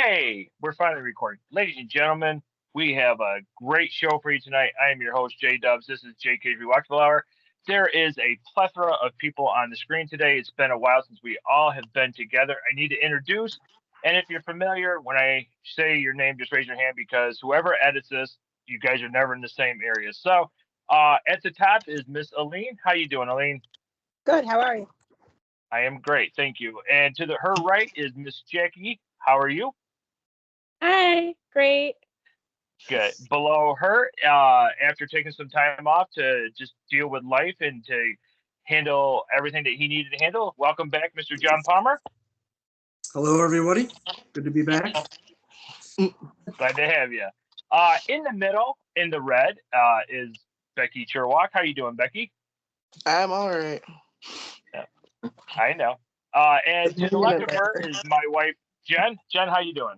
Hey, we're finally recording. Ladies and gentlemen, we have a great show for you tonight. I am your host, J Dubs. This is JK'z Watchable Hour. There is a plethora of people on the screen today. It's been a while since we all have been together. I need to introduce, and if you're familiar, when I say your name, just raise your hand because whoever edits this, you guys are never in the same area. So, at the top is Miss Aline. How you doing, Aline? Good. How are you? I am great, thank you. And to her right is Miss Jackie. How are you? Hi. Great. Good. Below her, after taking some time off to just deal with life and to handle everything that he needed to handle, welcome back, Mr. John Palmer. Hello, everybody. Good to be back. Glad to have you. In the middle, in the red, is Becky Cherwalk. How you doing, Becky? I'm all right. Yeah, I know. And to the left of her is my wife, Jen. Jen, how you doing?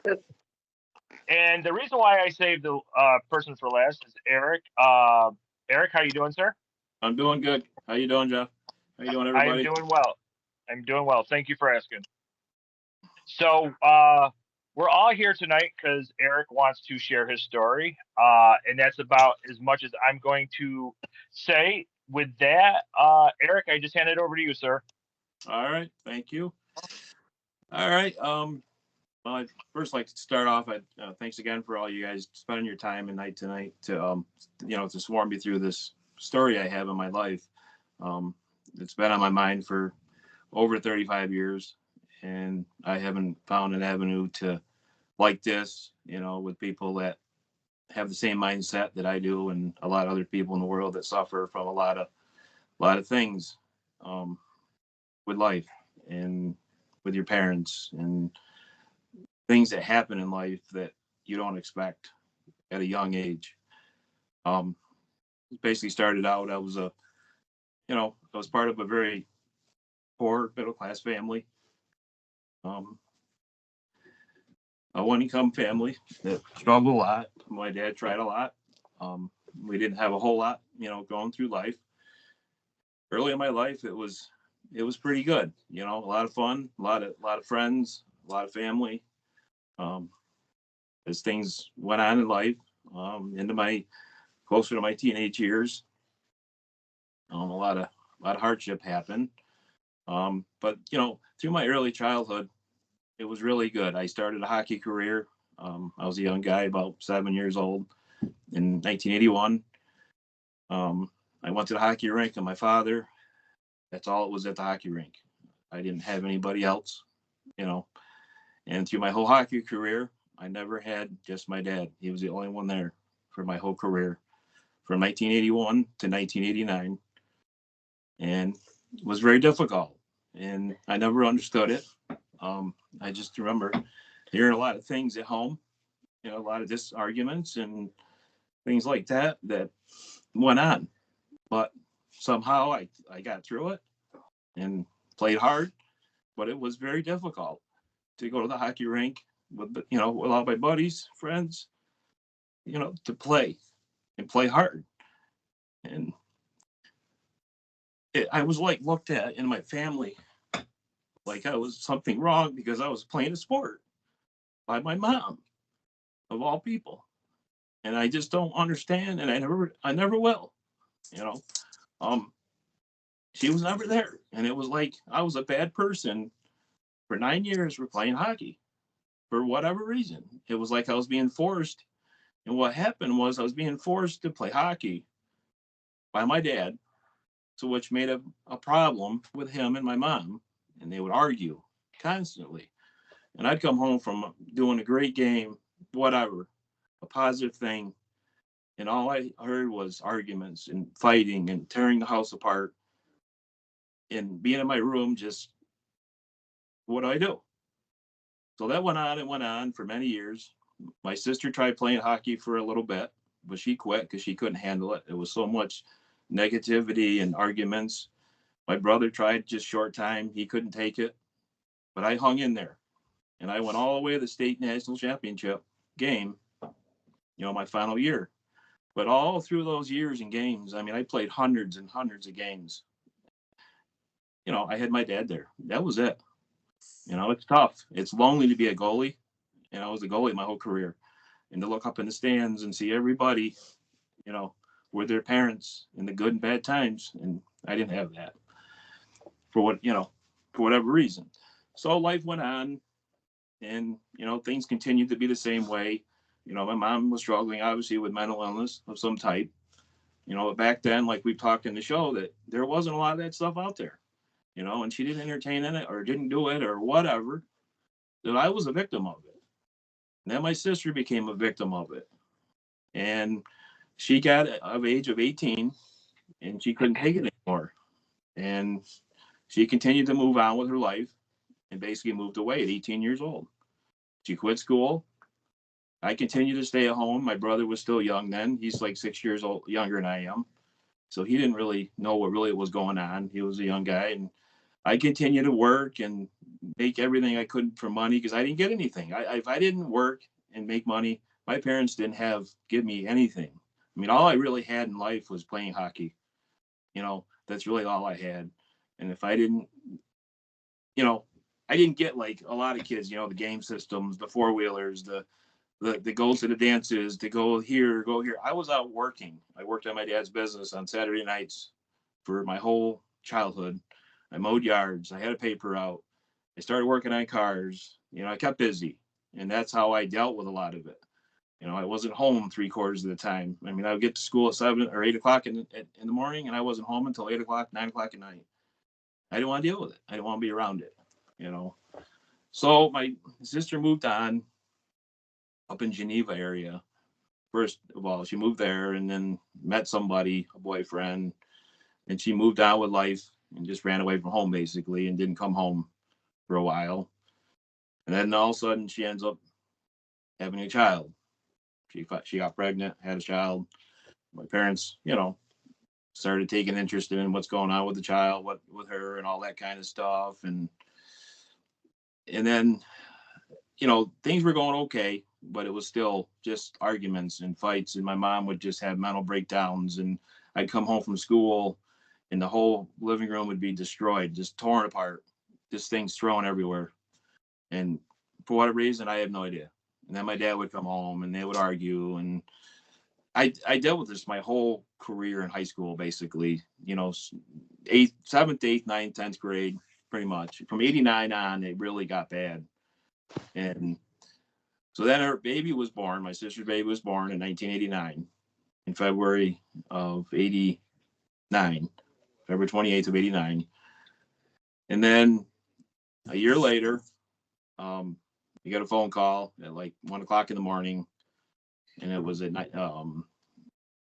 Good. And the reason why I saved the person for last is Eric. Eric, how you doing, sir? I'm doing good. How you doing, Jeff? How you doing, everybody? I'm doing well. I'm doing well. Thank you for asking. So we're all here tonight because Eric wants to share his story, and that's about as much as I'm going to say. With that, Eric, I just hand it over to you, sir. All right. Thank you. All right. Well, I'd first like to start off. Thanks again for all you guys spending your time and night tonight to to swarm me through this story I have in my life. It's been on my mind for over 35 years, and I haven't found an avenue to like this, with people that have the same mindset that I do, and a lot of other people in the world that suffer from a lot of things with life and with your parents and things that happen in life that you don't expect at a young age. Basically started out, I was part of a very poor middle class family, a one income family that struggled a lot. My dad tried a lot. We didn't have a whole lot, going through life. Early in my life, it was pretty good, a lot of fun, a lot of friends, a lot of family. As things went on in life, into closer to my teenage years, a lot of hardship happened. But through my early childhood, it was really good. I started a hockey career. I was a young guy, about 7 years old, in 1981. I went to the hockey rink with my father. That's all it was at the hockey rink. I didn't have anybody else, And through my whole hockey career, I never had just my dad. He was the only one there for my whole career, from 1981 to 1989. And it was very difficult. And I never understood it. I just remember hearing a lot of things at home, a lot of disarguments and things like that went on. But somehow I got through it and played hard. But it was very difficult to go to the hockey rink with all my buddies, friends, to play and play hard. And I was looked at in my family like I was something wrong because I was playing a sport by my mom, of all people. And I just don't understand, and I never will. She was never there, and it was like I was a bad person for 9 years for playing hockey. For whatever reason, it was like I was being forced. And what happened was I was being forced to play hockey by my dad, so which made a problem with him and my mom, and they would argue constantly. And I'd come home from doing a great game, whatever, a positive thing, and all I heard was arguments and fighting and tearing the house apart and being in my room, just, what do I do? So that went on and went on for many years. My sister tried playing hockey for a little bit, but she quit because she couldn't handle it. It was so much negativity and arguments. My brother tried just short time. He couldn't take it, but I hung in there. And I went all the way to the state national championship game, my final year. But all through those years and games, I played hundreds and hundreds of games. I had my dad there. That was it. It's tough. It's lonely to be a goalie. I was a goalie my whole career, and to look up in the stands and see everybody, you know, with their parents in the good and bad times, and I didn't have that for whatever reason. So life went on, and things continued to be the same way. My mom was struggling obviously with mental illness of some type. Back then, like we talked in the show, that there wasn't a lot of that stuff out there. And she didn't entertain in it or didn't do it or whatever. That I was a victim of it. And then my sister became a victim of it. And she got of age of 18 and she couldn't take it anymore. And she continued to move on with her life and basically moved away at 18 years old. She quit school. I continued to stay at home. My brother was still young then. He's like 6 years old, younger than I am. So he didn't really know what really was going on. He was a young guy. And I continued to work and make everything I could for money because I didn't get anything. If I didn't work and make money, my parents didn't give me anything. I mean, all I really had in life was playing hockey. That's really all I had. And if I didn't, I didn't get like a lot of kids, the game systems, the four-wheelers, the go to the dances, to go here, go here. I was out working. I worked at my dad's business on Saturday nights for my whole childhood. I mowed yards. I had a paper out. I started working on cars. I kept busy. And that's how I dealt with a lot of it. I wasn't home 3/4 of the time. I mean, I would get to school at 7 or 8 o'clock in the morning, and I wasn't home until 8 o'clock, 9 o'clock at night. I didn't want to deal with it. I didn't want to be around it, So my sister moved on up in Geneva area. First of all, she moved there and then met somebody, a boyfriend, and she moved on with life and just ran away from home basically and didn't come home for a while. And then all of a sudden she ends up having a child. She got pregnant, had a child. My parents, started taking interest in what's going on with the child, what with her and all that kind of stuff. And then, things were going okay, but it was still just arguments and fights. And my mom would just have mental breakdowns. And I'd come home from school and the whole living room would be destroyed, just torn apart, just things thrown everywhere. And for whatever reason, I have no idea. And then my dad would come home and they would argue. And I dealt with this my whole career in high school, basically, 7th, 8th, 9th, 10th grade, pretty much. From 89 on, it really got bad. And so then her baby was born. My sister's baby was born in 1989, in February of 89, February 28th of 89. And then a year later, we got a phone call at like 1 o'clock in the morning. And it was at night,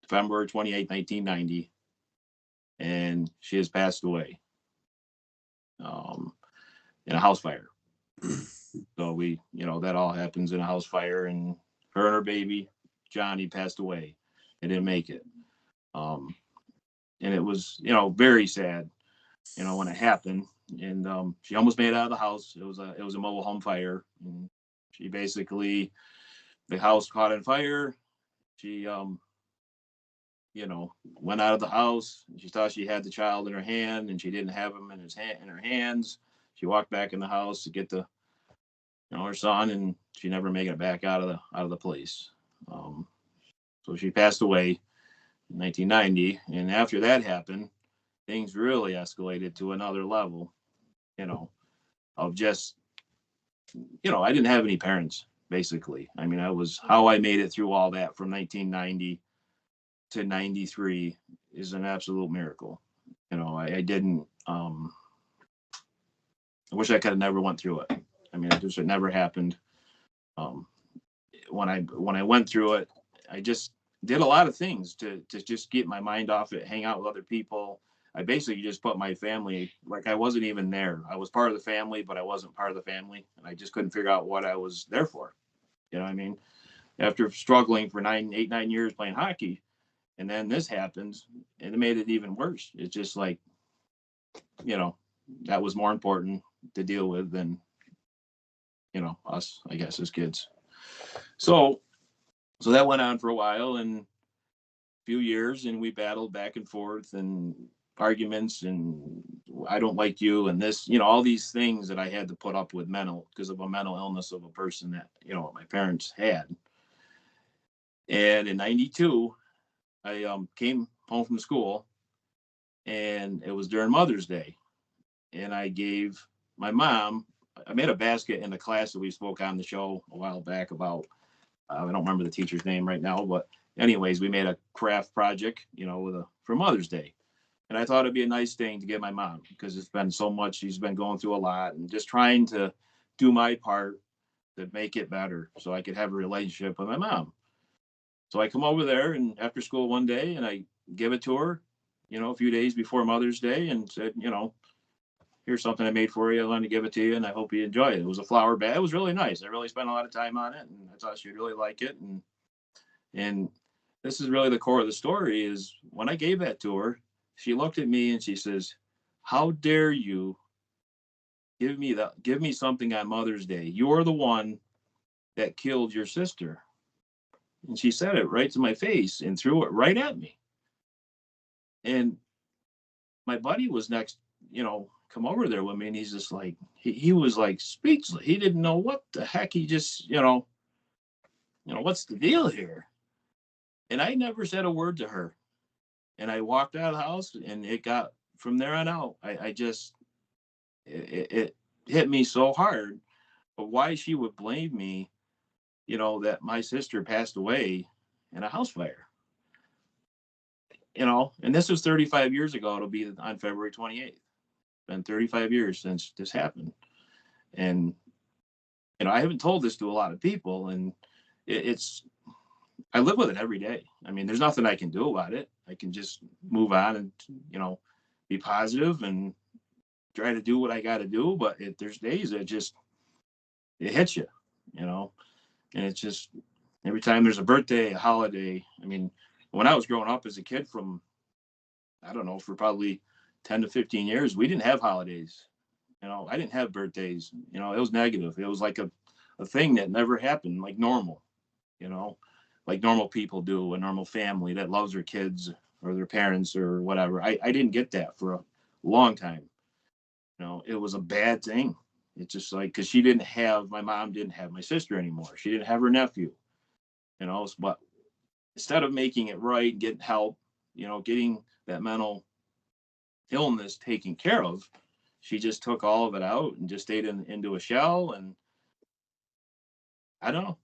February 28th, 1990. And she has passed away in a house fire. So that all happens in a house fire, and her baby, Johnny, passed away. They didn't make it. And it was, very sad, when it happened. And she almost made it out of the house. It was a mobile home fire. And she basically, the house caught on fire. She, went out of the house. She thought she had the child in her hand, and she didn't have him in her hands. She walked back in the house to get her son, and she never made it back out of the place. So she passed away in 1990, and after that happened, things really escalated to another level. Of just, I didn't have any parents basically. I mean, how I made it through all that from 1990 to 93 is an absolute miracle. I didn't. I wish I could have never went through it. I mean, it never happened. When I went through it, I just did a lot of things to just get my mind off it, hang out with other people. I basically just put my family, like I wasn't even there. I was part of the family, but I wasn't part of the family. And I just couldn't figure out what I was there for. You know what I mean? After struggling for 9 years playing hockey, and then this happens, and it made it even worse. It's just like, that was more important to deal with than, us, I guess, as kids. So that went on for a while and a few years, and we battled back and forth. And arguments and I don't like you and this, all these things that I had to put up with because of a mental illness of a person that, my parents had. And in 92, I came home from school and it was during Mother's Day. And I gave my mom, I made a basket in the class that we spoke on the show a while back about, I don't remember the teacher's name right now, but anyways, we made a craft project, for Mother's Day. And I thought it'd be a nice thing to give my mom because it's been so much. She's been going through a lot and just trying to do my part to make it better so I could have a relationship with my mom. So I come over there and after school one day and I give it to her, a few days before Mother's Day and said, here's something I made for you. I wanted to give it to you and I hope you enjoy it. It was a flower bag. It was really nice. I really spent a lot of time on it and I thought she'd really like it. And this is really the core of the story is when I gave that to her, she looked at me and she says, how dare you give me something on Mother's Day? You're the one that killed your sister. And she said it right to my face and threw it right at me. And my buddy was next, come over there with me. And he's just like, he was like speechless. He didn't know what the heck. He just, what's the deal here? And I never said a word to her. And I walked out of the house and it got from there on out. It hit me so hard, but why she would blame me, that my sister passed away in a house fire, and this was 35 years ago. It'll be on February 28th. Been 35 years since this happened. And, I haven't told this to a lot of people and I live with it every day. I mean, there's nothing I can do about it. I can just move on and, be positive and try to do what I got to do. But there's days that it hits you, and it's just every time there's a birthday, a holiday. I mean, when I was growing up as a kid from, I don't know, for probably 10 to 15 years, we didn't have holidays. I didn't have birthdays. It was negative. It was like a thing that never happened, like normal, like normal people do, a normal family that loves their kids or their parents or whatever. I didn't get that for a long time. It was a bad thing. It's just like, because my mom didn't have my sister anymore. She didn't have her nephew, but instead of making it right, getting help, getting that mental illness taken care of, she just took all of it out and just stayed into a shell. And I don't know,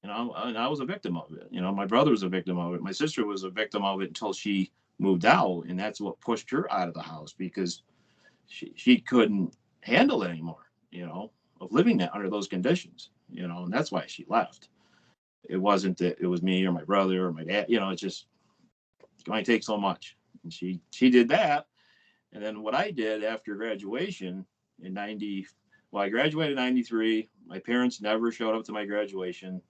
and I was a victim of it. My brother was a victim of it. My sister was a victim of it until she moved out. And that's what pushed her out of the house because she couldn't handle it anymore, of living that under those conditions, and that's why she left. It wasn't that it was me or my brother or my dad, it's just, it can only take so much. And she did that. And then what I did after graduation in I graduated in 93. My parents never showed up to my graduation.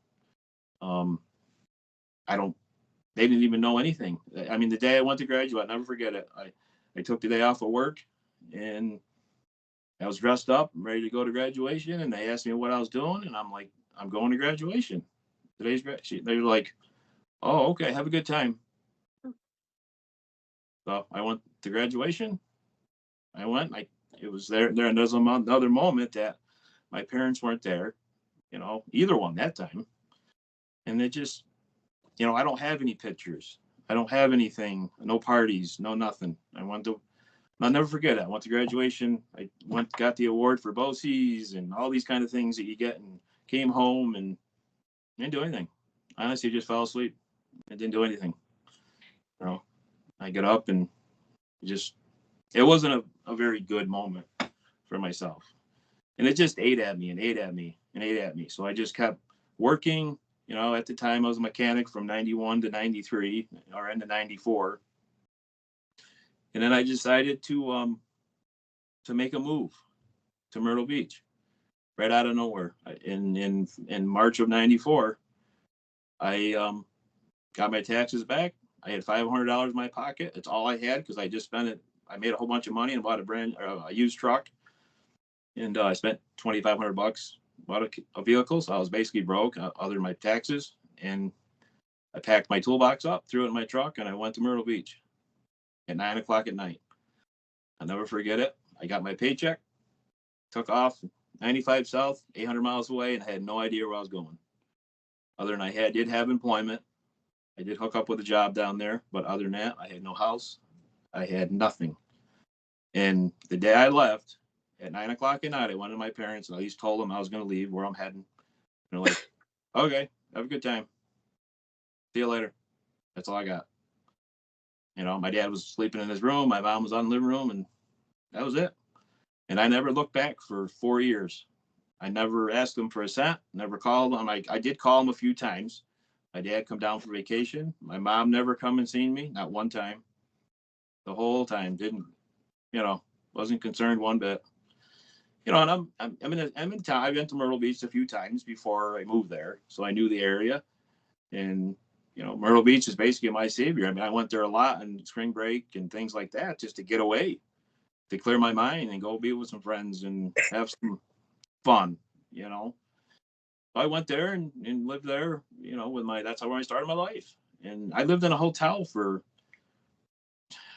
They didn't even know anything. I mean, the day I went to graduate, I'll never forget it. I took the day off of work and I was dressed up and ready to go to graduation. And they asked me what I was doing. And I'm like, I'm going to graduation. Today's graduation. They were like, oh, okay, have a good time. So I went to graduation. It was there. And there's another moment that my parents weren't there, either one that time. And they just, I don't have any pictures. I don't have anything, no parties, no nothing. I'll never forget it. I went to graduation. Got the award for BOCES and all these kind of things that you get, and came home and didn't do anything. Honestly, just fell asleep. I didn't do anything. I get up and it wasn't a very good moment for myself. And it just ate at me and ate at me and ate at me. So I just kept working. At the time I was a mechanic from 91 to 93 or into 94. And then I decided to make a move to Myrtle Beach right out of nowhere. In March of 94, I got my taxes back. I had $500 in my pocket. It's all I had because I just spent it. I made a whole bunch of money and bought a used truck. And I spent $2,500, bought a vehicle. So I was basically broke other than my taxes. And I packed my toolbox up, threw it in my truck, and I went to Myrtle Beach at 9:00 at night. I'll never forget it. I got my paycheck, took off 95 South, 800 miles away, and I had no idea where I was going. Other than did have employment. I did hook up with a job down there, but other than that, I had no house. I had nothing. And the day I left, at 9 o'clock at night, I went to my parents and I at least told them I was going to leave, where I'm heading. And they're like, okay, have a good time. See you later. That's all I got. You know, my dad was sleeping in his room. My mom was on the living room, and that was it. And I never looked back for 4 years. I never asked them for a cent, never called them. I did call them a few times. My dad come down for vacation. My mom never come and seen me, not one time. The whole time, didn't, wasn't concerned one bit. You know, and I'm in town. I've been to Myrtle Beach a few times before I moved there, so I knew the area. And Myrtle Beach is basically my savior. I mean, I went there a lot on spring break and things like that, just to get away, to clear my mind and go be with some friends and have some fun. I went there and lived there, that's how I started my life. And I lived in a hotel for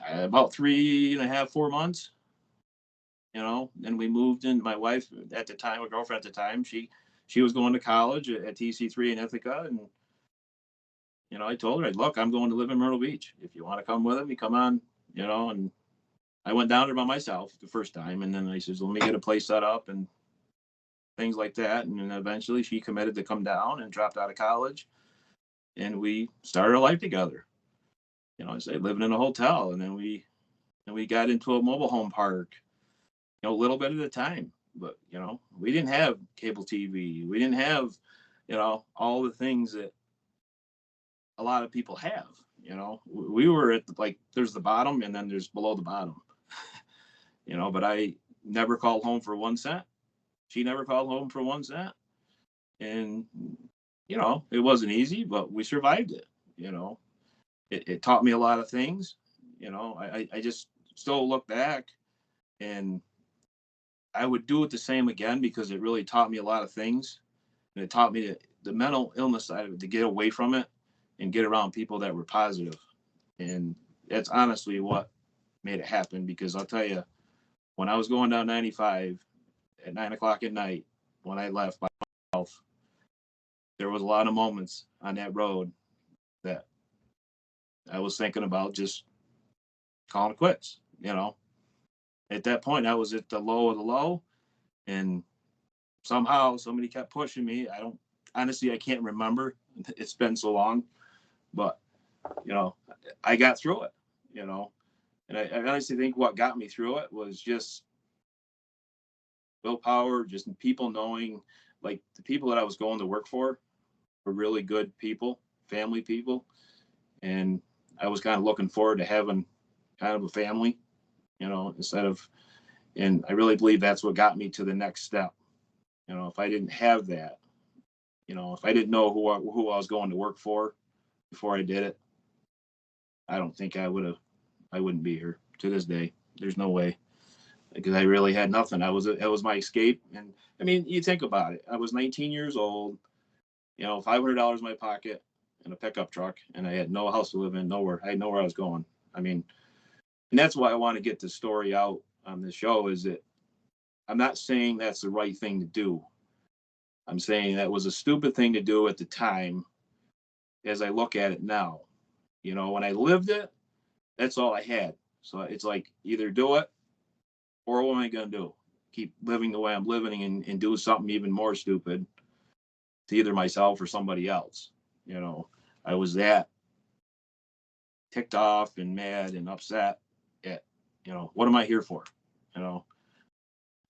about 3.5, 4 months. Then we moved in. My wife at the time, my girlfriend at the time, she was going to college at TC3 in Ithaca. And, I told her, look, I'm going to live in Myrtle Beach. If you want to come with me, come on, and I went down there by myself the first time. And then I says, let me get a place set up and things like that. And then eventually she committed to come down and dropped out of college. And we started a life together. I say living in a hotel. And then we got into a mobile home park, a little bit at a time. But, we didn't have cable TV. We didn't have, all the things that a lot of people have. We were at there's the bottom and then there's below the bottom. But I never called home for 1 cent. She never called home for 1 cent. And, it wasn't easy, but we survived it. It taught me a lot of things. I just still look back and I would do it the same again, because it really taught me a lot of things. And it taught me the mental illness side of it, to get away from it and get around people that were positive. And that's honestly what made it happen, because I'll tell you, when I was going down 95 at 9 o'clock at night, when I left by myself, there was a lot of moments on that road that I was thinking about just calling it quits. At that point, I was at the low of the low, and somehow somebody kept pushing me. I can't remember. It's been so long, but I got through it. And I honestly think what got me through it was just willpower, just people knowing, like, the people that I was going to work for were really good people, family people. And I was kind of looking forward to having kind of a family, and I really believe that's what got me to the next step. If I didn't have that, if I didn't know who I was going to work for before I did it, I don't think I wouldn't be here to this day. There's no way, because I really had nothing. It was my escape. And I mean, you think about it. I was 19 years old, $500 in my pocket and a pickup truck, and I had no house to live in, nowhere. I had nowhere I was going. I mean, and that's why I want to get the story out on the show, is that I'm not saying that's the right thing to do. I'm saying that was a stupid thing to do at the time. As I look at it now, when I lived it, that's all I had. So it's like, either do it, or what am I going to do? Keep living the way I'm living and do something even more stupid to either myself or somebody else. I was that ticked off and mad and upset at, what am I here for?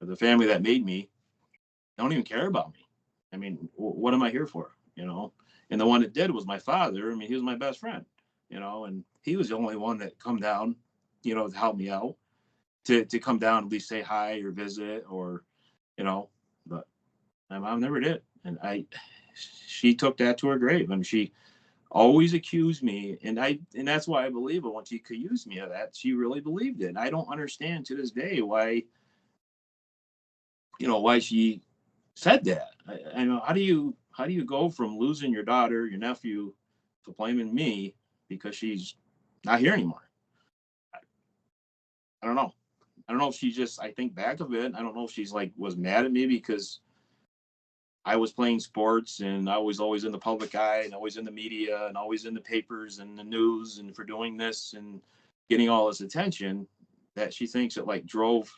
The family that made me don't even care about me. I mean, what am I here for? And the one that did was my father. I mean, he was my best friend, and he was the only one that come down, to help me out, to come down, at least say hi or visit, or, but my mom never did. And she took that to her grave. I mean, she always accused me. And that's why I believe it. When she accused me of that, she really believed it. And I don't understand to this day why she said that. I know, how do you go from losing your daughter, your nephew, to blaming me because she's not here anymore? I don't know. I don't know if she just, I think back of it, I don't know if she's like, was mad at me because I was playing sports and I was always in the public eye and always in the media and always in the papers and the news and for doing this and getting all this attention, that she thinks it like drove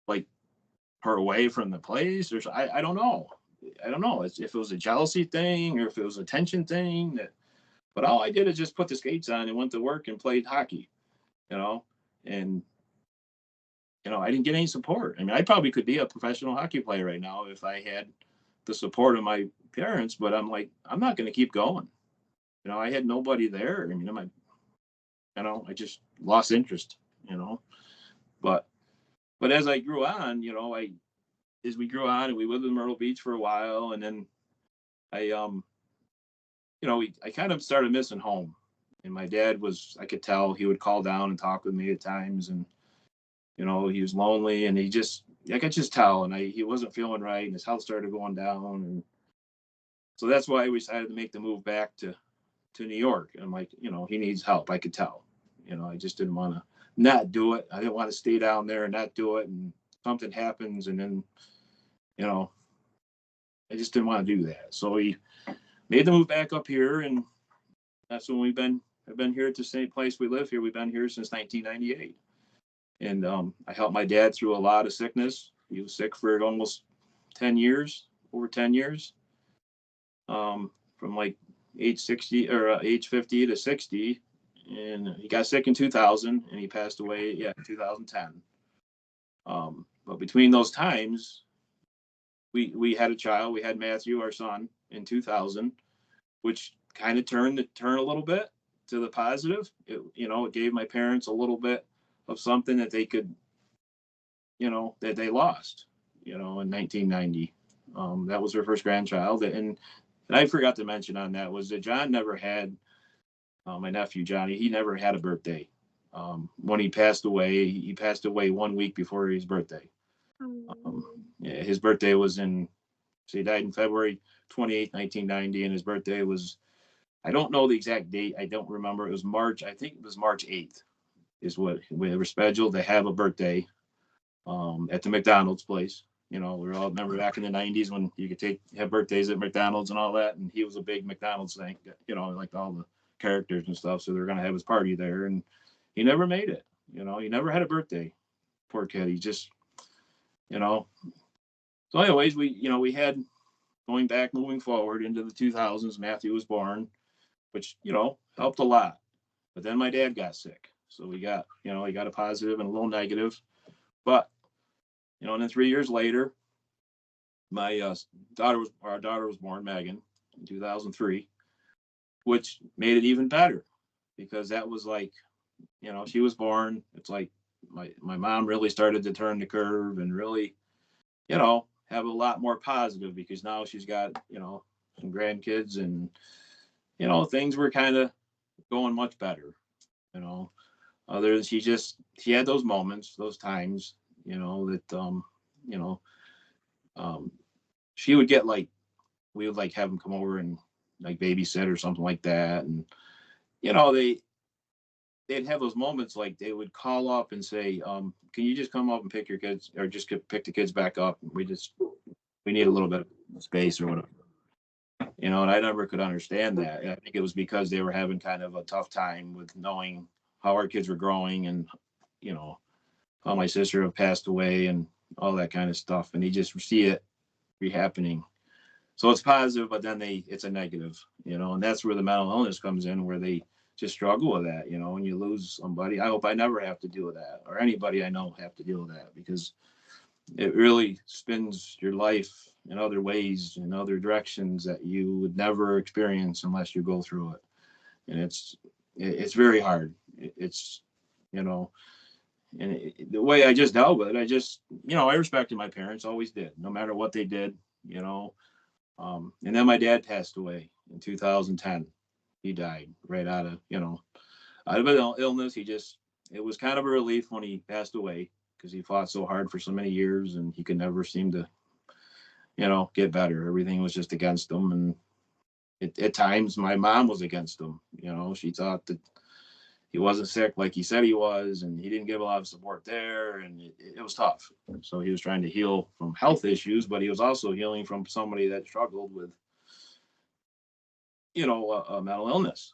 like her away from the place, or I don't know. I don't know if it was a jealousy thing or if it was a tension thing. But all I did is just put the skates on and went to work and played hockey, you know, and I didn't get any support. I mean, I probably could be a professional hockey player right now if I had the support of my parents, but I'm like, I'm not going to keep going. I had nobody there. I mean, I just lost interest, but as I grew on, as we grew on and we lived in Myrtle Beach for a while, and then I kind of started missing home. And my dad I could tell he would call down and talk with me at times, and he was lonely, and I could just tell, and he wasn't feeling right, and his health started going down, and so that's why we decided to make the move back to New York. And I'm like, he needs help. I could tell. I just didn't want to not do it. I didn't want to stay down there and not do it, and something happens, and then I just didn't want to do that. So we made the move back up here, and that's when I've been here at the same place we live here. We've been here since 1998. And I helped my dad through a lot of sickness. He was sick for almost 10 years, over 10 years, from like age 60 or age 50 to 60. And he got sick in 2000 and he passed away, in 2010. But between those times, we had a child. We had Matthew, our son, in 2000, which kind of turned a little bit to the positive. It gave my parents a little bit of something that they could, that they lost, in 1990. That was their first grandchild. And I forgot to mention on that was that John never had, my nephew, Johnny, he never had a birthday. When he passed away 1 week before his birthday. His birthday was he died in February 28th, 1990. And his birthday was, I don't know the exact date. I don't remember. It was March. I think it was March 8th. Is what we were scheduled to have a birthday at the McDonald's place. We were all, remember back in the 90s when you could have birthdays at McDonald's and all that. And he was a big McDonald's thing, like all the characters and stuff. So they were going to have his party there. And he never made it. He never had a birthday. Poor kid. He just, So anyways, we had moving forward into the 2000s, Matthew was born, which, helped a lot. But then my dad got sick. So we got, he got a positive and a little negative. But, and then 3 years later, our daughter was born, Megan, in 2003, which made it even better because that was like, she was born. It's like my mom really started to turn the curve and really, have a lot more positive because now she's got, some grandkids and, things were kind of going much better, Other than she had those moments, those times, that, she would get like, we would like have them come over and like babysit or something like that. And, they'd have those moments like they would call up and say, can you just come up and pick your kids or just pick the kids back up? We need a little bit of space or whatever. And I never could understand that. I think it was because they were having kind of a tough time with knowing how our kids were growing and, how my sister had passed away and all that kind of stuff. And they just see it happening. So it's positive, but then it's a negative, and that's where the mental illness comes in, where they just struggle with that, when you lose somebody. I hope I never have to deal with that, or anybody I know have to deal with that, because it really spins your life in other ways, in other directions that you would never experience unless you go through it. And it's very hard. It's, and the way I just dealt with it, I respected my parents, always did, no matter what they did, and then my dad passed away in 2010. He died right out of an illness. It was kind of a relief when he passed away because he fought so hard for so many years and he could never seem to, get better. Everything was just against him. And at times my mom was against him. She thought that, he wasn't sick like he said he was, and he didn't get a lot of support there, and it was tough. So he was trying to heal from health issues, but he was also healing from somebody that struggled with, a mental illness,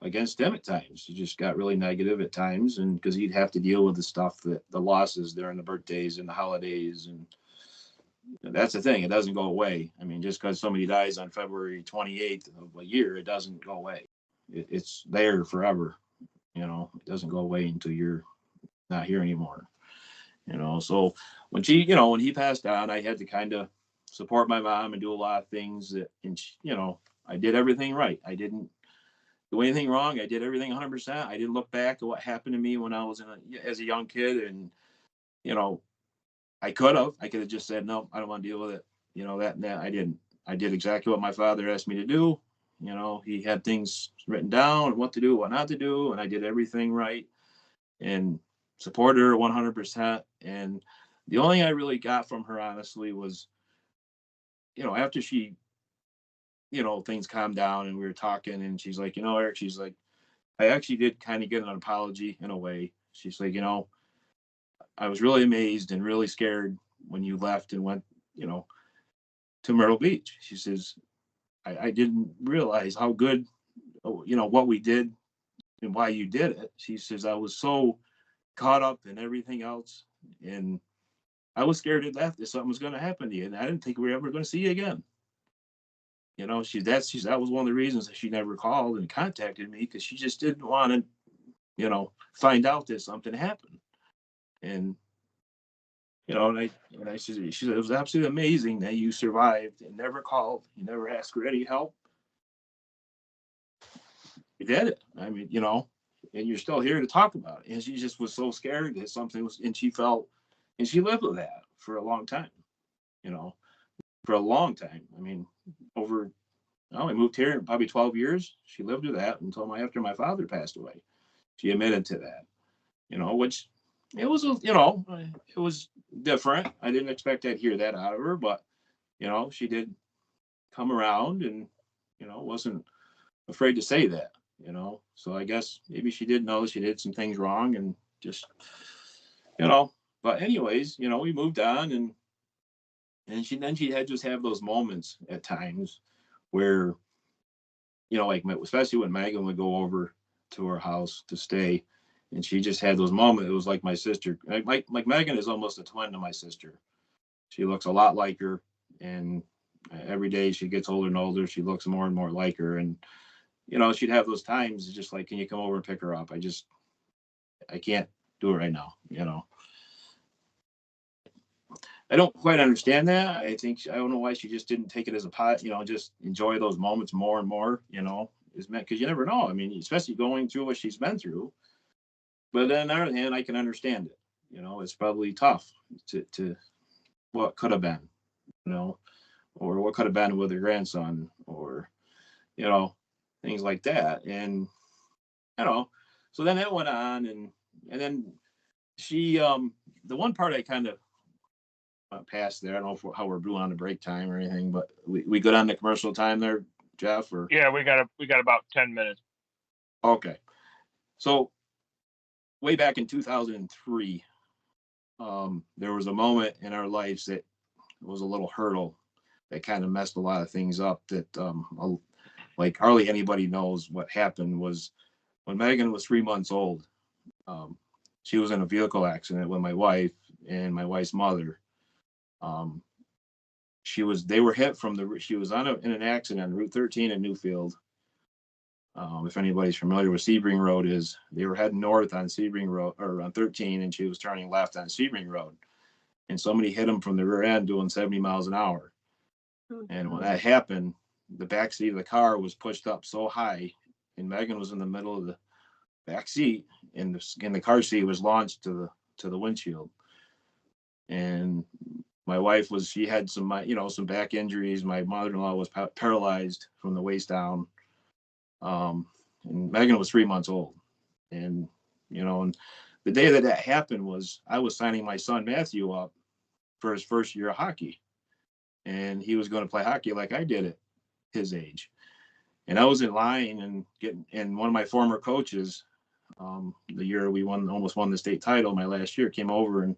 against him at times. He just got really negative at times, and because he'd have to deal with the stuff, that the losses during the birthdays and the holidays, and that's the thing. It doesn't go away. I mean, just because somebody dies on February 28th of a year, it doesn't go away. It's there forever. It doesn't go away until you're not here anymore. So when when he passed on, I had to kind of support my mom and do a lot of things that, and I did everything right. I didn't do anything wrong. I did everything 100%. I didn't look back at what happened to me when I was as a young kid, and I could have just said, no, I don't want to deal with it. That I didn't. I did exactly what my father asked me to do. He had things written down and what to do, what not to do, and I did everything right and supported her 100%. And the only thing I really got from her, honestly, was, after she, things calmed down and we were talking, and she's like, Eric, she's like, I actually did kind of get an apology in a way. She's like, I was really amazed and really scared when you left and went, to Myrtle Beach. She says, I didn't realize how good, what we did and why you did it. She says, I was so caught up in everything else, and I was scared to death that something was going to happen to you, and I didn't think we were ever going to see you again. That was one of the reasons that she never called and contacted me, because she just didn't want to, find out that something happened. And and I said, she said, it was absolutely amazing that you survived and never called, you never asked for any help. You did it. I mean, and you're still here to talk about it. And she just was so scared that something was, and she lived with that for a long time, for a long time. I mean, I moved here in probably 12 years. She lived with that until after my father passed away. She admitted to that, which it was different. I didn't expect I'd hear that out of her, but, she did come around and, wasn't afraid to say that, so I guess maybe she did know she did some things wrong, and just, but anyways, we moved on, and she had just have those moments at times where, like especially when Megan would go over to her house to stay, and she just had those moments. It was like my sister, like Megan is almost a twin to my sister. She looks a lot like her, and every day she gets older and older, she looks more and more like her. And she'd have those times just like, can you come over and pick her up? I can't do it right now. I don't quite understand that. I don't know why she just didn't take it as a pot, just enjoy those moments more and more, is meant, because you never know. I mean, especially going through what she's been through. But on the other hand, I can understand it. It's probably tough to what could have been, or what could have been with her grandson, or, things like that. And, so then that went on, and then she, the one part I kind of past there, I don't know how we're doing on the break time or anything, but we go down to commercial time there, Jeff, or? Yeah, we got about 10 minutes. Okay. So way back in 2003, there was a moment in our lives that was a little hurdle that kind of messed a lot of things up, that like hardly anybody knows what happened. Was when Megan was 3 months old, she was in a vehicle accident with my wife and my wife's mother. They were hit she was in an accident on Route 13 in Newfield. If anybody's familiar with Sebring Road, they were heading north on Sebring Road, or on 13, and she was turning left on Sebring Road, and somebody hit them from the rear end doing 70 miles an hour. And when that happened, the back seat of the car was pushed up so high, and Megan was in the middle of the back seat, and the car seat was launched to the windshield. And my wife she had some back injuries. My mother-in-law was paralyzed from the waist down. And Megan was 3 months old. And, and the day that happened was I was signing my son Matthew up for his first year of hockey. And he was going to play hockey like I did at his age. And I was in line and one of my former coaches, The year we almost won the state title, my last year, came over and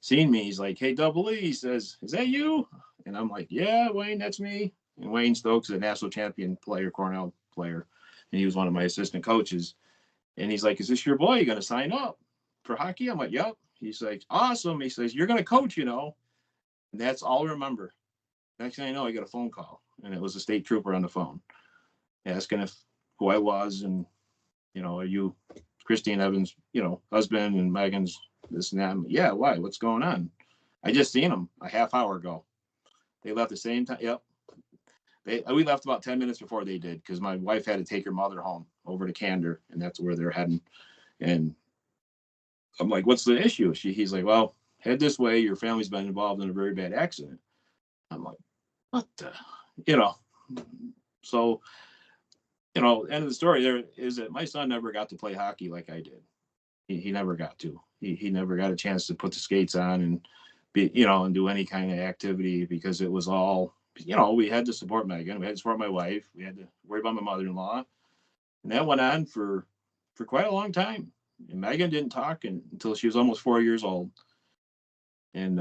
seen me. He's like, "Hey, Double E," he says, "Is that you?" And I'm like, "Yeah, Wayne, that's me." And Wayne Stokes is a national champion player, Cornell player, and he was one of my assistant coaches. And he's like, "Is this your boy? You going to sign up for hockey?" I'm like, "Yep." He's like, "Awesome." He says, "You're going to coach, you know." And that's all I remember. Next thing I know, I got a phone call, and it was a state trooper on the phone asking who I was, and are you Christine Evans, husband, and Megan's this and that. I'm like, "Yeah, why? What's going on?" I just seen them a half hour ago. They left the same time. Yep. We left about 10 minutes before they did because my wife had to take her mother home over to Candor, and that's where they're heading. And I'm like, "What's the issue?" He's like, "Well, head this way. Your family's been involved in a very bad accident." I'm like, "What the?" So, end of the story there is that my son never got to play hockey like I did. He never got to. He never got a chance to put the skates on and be, and do any kind of activity because it was all, we had to support Megan. We had to support my wife. We had to worry about my mother-in-law. And that went on for quite a long time. And Megan didn't talk until she was almost 4 years old. And,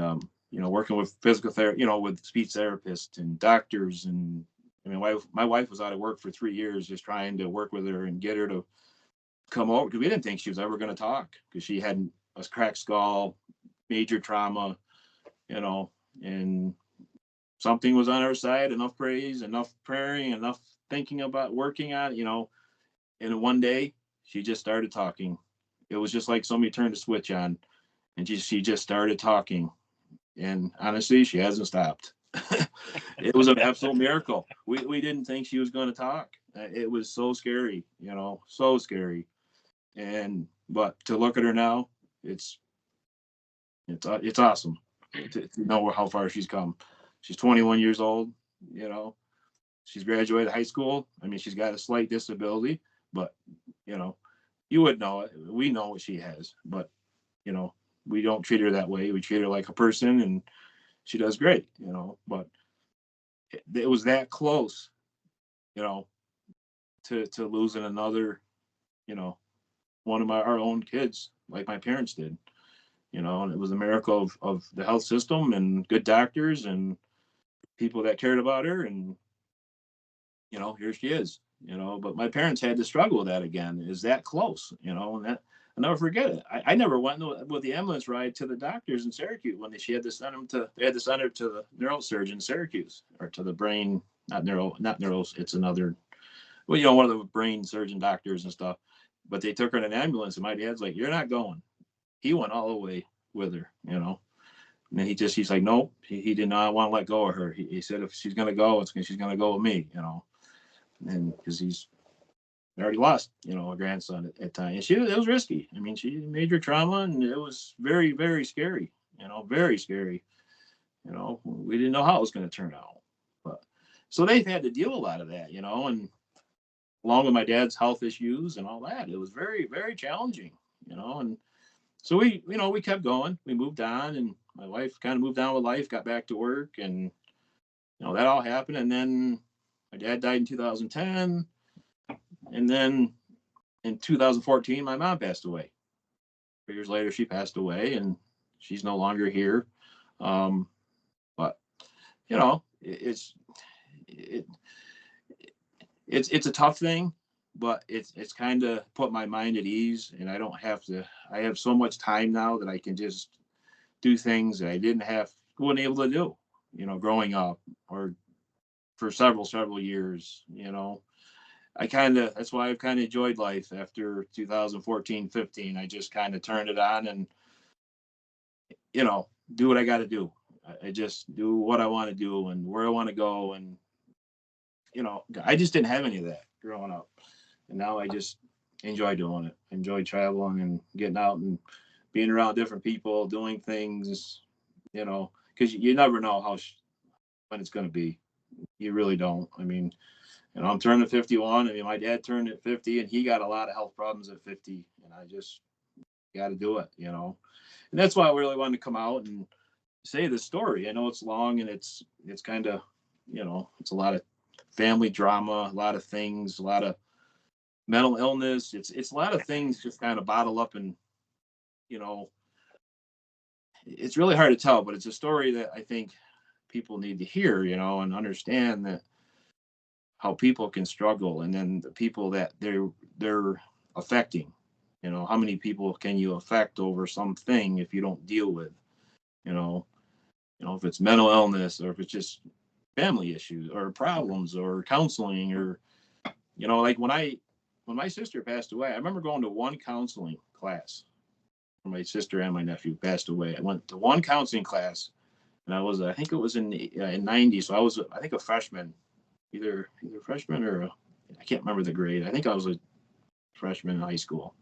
working with physical therapy, with speech therapists and doctors. And my wife was out of work for 3 years, just trying to work with her and get her to come over, because we didn't think she was ever going to talk because she had a cracked skull, major trauma, and something was on her side, enough praise, enough praying, enough thinking about working on it, and one day she just started talking. It was just like somebody turned a switch on, and she just started talking. And honestly, she hasn't stopped. It was an absolute miracle. We didn't think she was going to talk. It was so scary, so scary. But to look at her now, it's awesome to know how far she's come. She's 21 years old. She's graduated high school. She's got a slight disability, but you would know it. We know what she has, but we don't treat her that way. We treat her like a person, and she does great. But it was that close, to losing another, one of our own kids, like my parents did. And it was a miracle of the health system and good doctors and people that cared about her. And, here she is, but my parents had to struggle with that again. Is that close, and that I'll never forget it. I never went with the ambulance ride to the doctors in Syracuse when they had to send her to the neurosurgeon in Syracuse, or to the brain, not neuro, it's another, one of the brain surgeon doctors and stuff. But they took her in an ambulance, and my dad's like, "You're not going." He went all the way with her, and then he's like, "Nope." He did not want to let go of her. He said, if she's going to go, she's going to go with me, and because he's already lost, a grandson at time. And it was risky. She had major trauma, and it was very, very scary, very scary. We didn't know how it was going to turn out. But so they've had to deal with a lot of that, and along with my dad's health issues and all that, it was very, very challenging, and so we kept going. We moved on, and my wife kind of moved on with life, got back to work, and that all happened. And then my dad died in 2010, and then in 2014, my mom passed away. 3 years later, she passed away, and she's no longer here. But it's a tough thing, but it's kind of put my mind at ease, and I don't have to. I have so much time now that I can just do things that I wasn't able to do, growing up, or for several years. That's why I've kind of enjoyed life after 2014, 15. I just kind of turned it on and, do what I got to do. I just do what I want to do and where I want to go. And, I just didn't have any of that growing up. And now I just enjoy doing it. I enjoy traveling and getting out and being around different people, doing things, because you never know when it's going to be. You really don't. I'm turning 51. My dad turned at 50, and he got a lot of health problems at 50, and I just got to do it, And that's why I really wanted to come out and say this story. I know it's long, and it's kind of, it's a lot of family drama, a lot of things, a lot of mental illness. It's a lot of things just kind of bottle up, and you know, it's really hard to tell, but it's a story that I think people need to hear, and understand that how people can struggle, and then the people that they're affecting. How many people can you affect over something if you don't deal with, you know, if it's mental illness, or if it's just family issues or problems or counseling, or, like when my sister passed away, I remember going to one counseling class when my sister and my nephew passed away. I went to one counseling class, and I think it was in 90. So I was, I think, a freshman, either freshman or I can't remember the grade. I think I was a freshman in high school.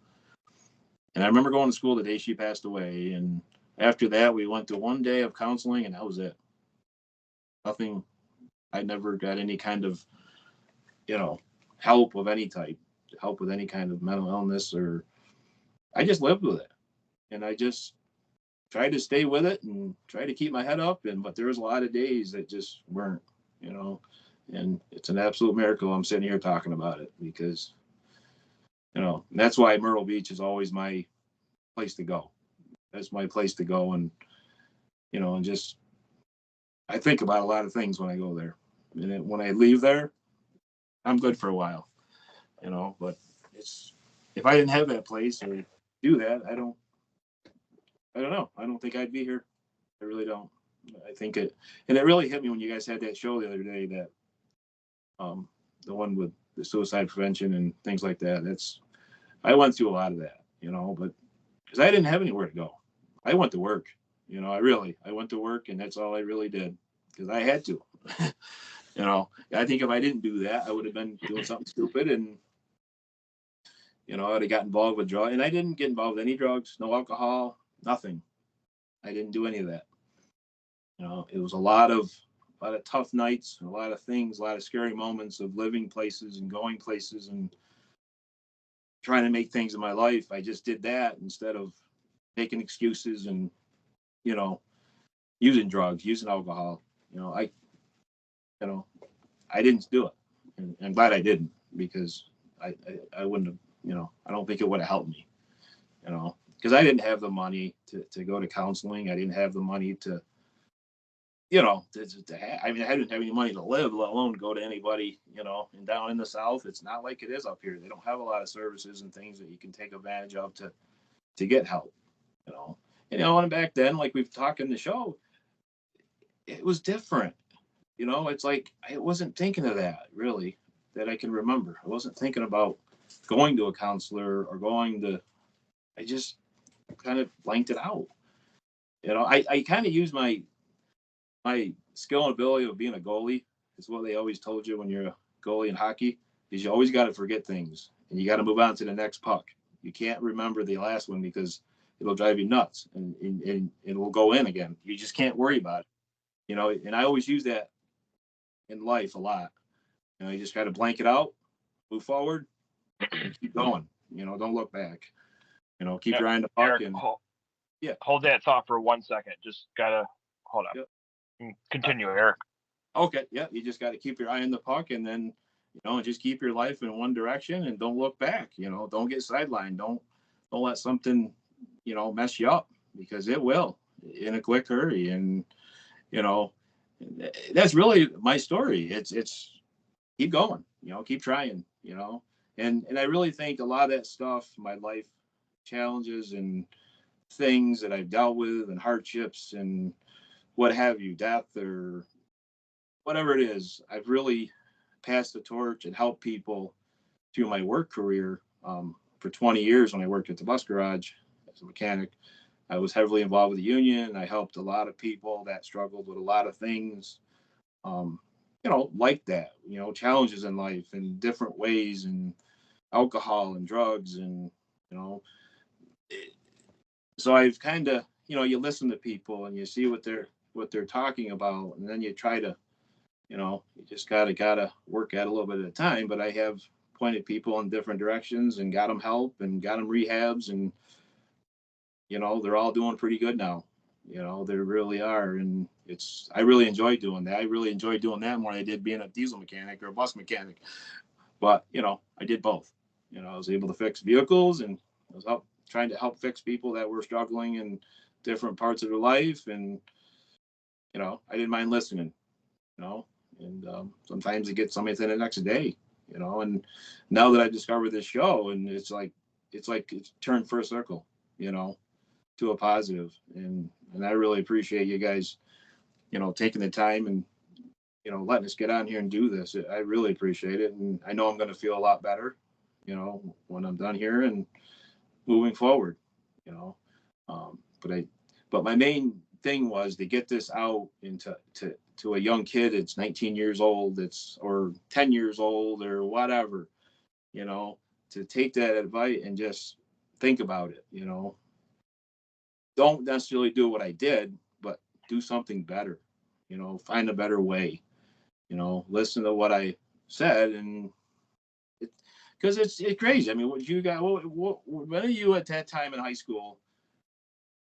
And I remember going to school the day she passed away. And after that, we went to one day of counseling, and that was it. Nothing. I never got any kind of, help of any type, help with any kind of mental illness, or I just lived with it. And I just tried to stay with it and try to keep my head up. But there was a lot of days that just weren't, and it's an absolute miracle I'm sitting here talking about it, because, and that's why Myrtle Beach is always my place to go. That's my place to go. And, and just, I think about a lot of things when I go there. And when I leave there, I'm good for a while, but if I didn't have that place or do that, I don't know. I don't think I'd be here. I really don't. I think it really hit me when you guys had that show the other day, that, the one with the suicide prevention and things like that. I went through a lot of that, but because I didn't have anywhere to go. I went to work, I went to work, and that's all I really did, because I had to. I think if I didn't do that, I would have been doing something stupid, and I would have got involved with drugs. And I didn't get involved with any drugs, no alcohol, nothing. I didn't do any of that. It was a lot of tough nights, a lot of things, a lot of scary moments of living places and going places and trying to make things in my life. I just did that instead of making excuses and, using drugs, using alcohol. I didn't do it. And I'm glad I didn't, because I wouldn't have, I don't think it would have helped me, because I didn't have the money to go to counseling. I didn't have the money to, I didn't have any money to live, let alone go to anybody, and down in the South, it's not like it is up here. They don't have a lot of services and things that you can take advantage of to get help, and back then, like we've talked in the show, it was different. It's like I wasn't thinking of that, really, that I can remember. I wasn't thinking about going to a counselor or I just kind of blanked it out. I kind of use my skill and ability of being a goalie. Is what they always told you when you're a goalie in hockey, is you always got to forget things, and you got to move on to the next puck. You can't remember the last one, because it'll drive you nuts, and it will go in again. You just can't worry about it, and I always use that in life a lot. You just got to blank it out, move forward, and keep going. Don't look back. Keep your eye on the puck. Eric, And hold that thought for 1 second. Just gotta hold up. Yep. Continue, Eric. Okay, yeah, you just got to keep your eye on the puck, and then and just keep your life in one direction, and don't look back. Don't get sidelined. Don't let something mess you up, because it will in a quick hurry. And that's really my story. It's keep going, keep trying, and I really think a lot of that stuff, my life challenges and things that I've dealt with, and hardships and what have you, death or whatever it is, I've really passed the torch and helped people through my work career. For 20 years, when I worked at the bus garage as a mechanic, I was heavily involved with the union. I helped a lot of people that struggled with a lot of things, like that, challenges in life in different ways, and alcohol and drugs. And, so I've kind of, you listen to people and you see what they're talking about. And then you try to, you just gotta work at a little bit at a time. But I have pointed people in different directions and got them help and got them rehabs, and, they're all doing pretty good now. They really are. And I really enjoy doing that. I really enjoy doing that more than I did being a diesel mechanic or a bus mechanic. But, I did both. I was able to fix vehicles, and I was trying to help fix people that were struggling in different parts of their life. And, I didn't mind listening, and sometimes it gets somebody to the next day, and now that I discovered this show, and it's like it's turned full circle, to a positive. And I really appreciate you guys, taking the time and, letting us get on here and do this. I really appreciate it. And I know I'm going to feel a lot better, when I'm done here and moving forward, but my main thing was to get this out into to a young kid. It's 19 years old, or 10 years old or whatever, to take that advice and just think about it, don't necessarily do what I did, but do something better, find a better way, listen to what I said. And because it's crazy. I mean, what you guys, when are you at that time in high school,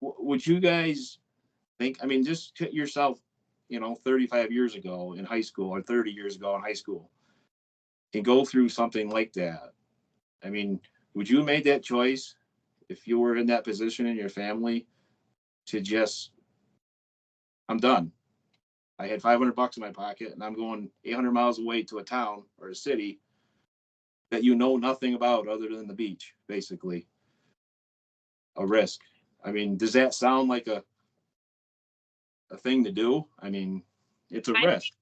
would you guys think, I mean, just put yourself, 35 years ago in high school, or 30 years ago in high school, and go through something like that? I mean, would you have made that choice if you were in that position in your family to just, I'm done. I had $500 in my pocket and I'm going 800 miles away to a town or a city that nothing about other than the beach, basically. A risk. I mean, does that sound like a thing to do? I mean, it's a risk.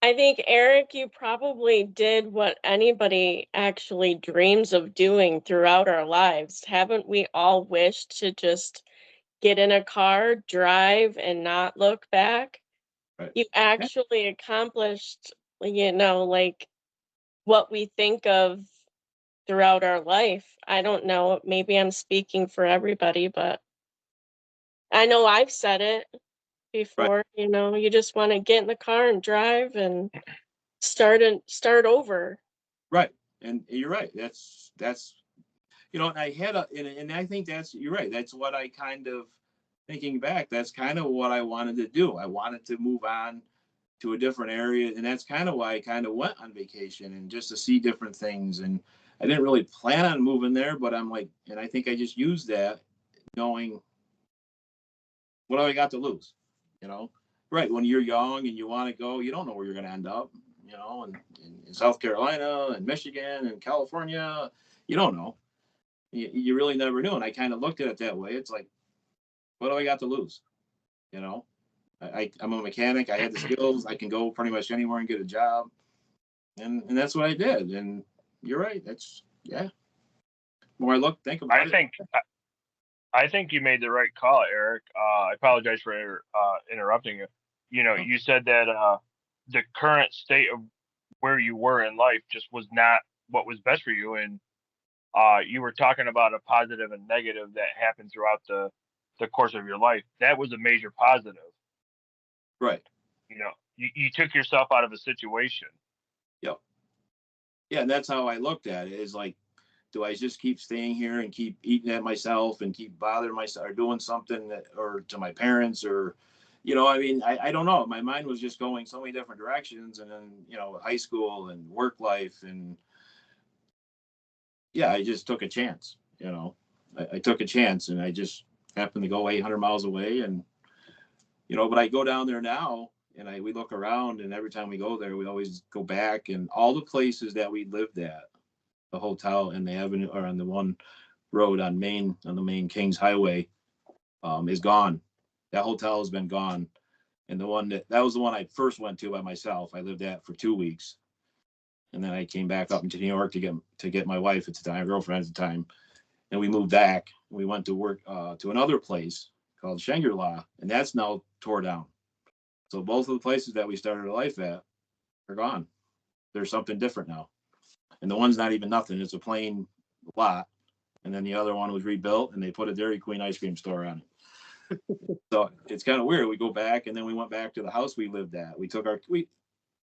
I think, Eric, you probably did what anybody actually dreams of doing throughout our lives. Haven't we all wished to just get in a car, drive, and not look back? Right. You actually accomplished, like what we think of throughout our life. I don't know, maybe I'm speaking for everybody, but I know I've said it before. Right. You just want to get in the car and drive and start over. Right. And you're right. That's, and I had and I think you're right. That's what I kind of, thinking back, that's kind of what I wanted to do. I wanted to move on to a different area. And that's kind of why I kind of went on vacation, and just to see different things. And I didn't really plan on moving there, but I'm like, and I think I just used that, knowing what do I got to lose, right. When you're young and you want to go, you don't know where you're going to end up, in South Carolina and Michigan and California, you don't know. You really never knew. And I kind of looked at it that way. It's like, what do I got to lose? I'm a mechanic. I had the skills. I can go pretty much anywhere and get a job. And that's what I did. And you're right. That's, yeah. The more I think about it. I think you made the right call, Eric. I apologize for interrupting you. You said that the current state of where you were in life just was not what was best for you. And you were talking about a positive and negative that happened throughout the course of your life. That was a major positive. Right. You took yourself out of a situation. Yep. Yeah, and that's how I looked at it, is like, do I just keep staying here and keep eating at myself and keep bothering myself, or doing something or to my parents, or, I mean, I don't know. My mind was just going so many different directions. And then, high school and work life. And yeah, I just took a chance, I took a chance, and I just happened to go 800 miles away. And, but I go down there now, and we look around, and every time we go there, we always go back, and all the places that we lived at, the hotel and the avenue, or on the one road on the main Kings Highway, is gone. That hotel has been gone. And that was the one I first went to by myself. I lived at for 2 weeks. And then I came back up into New York to get my wife at the time, girlfriend at the time. And we moved back. We went to work to another place called Shangri-La, and that's now tore down. So both of the places that we started our life at are gone. There's something different now. And the one's not even nothing. It's a plain lot. And then the other one was rebuilt, and they put a Dairy Queen ice cream store on it. So it's kind of weird. We go back, and then we went back to the house we lived at. We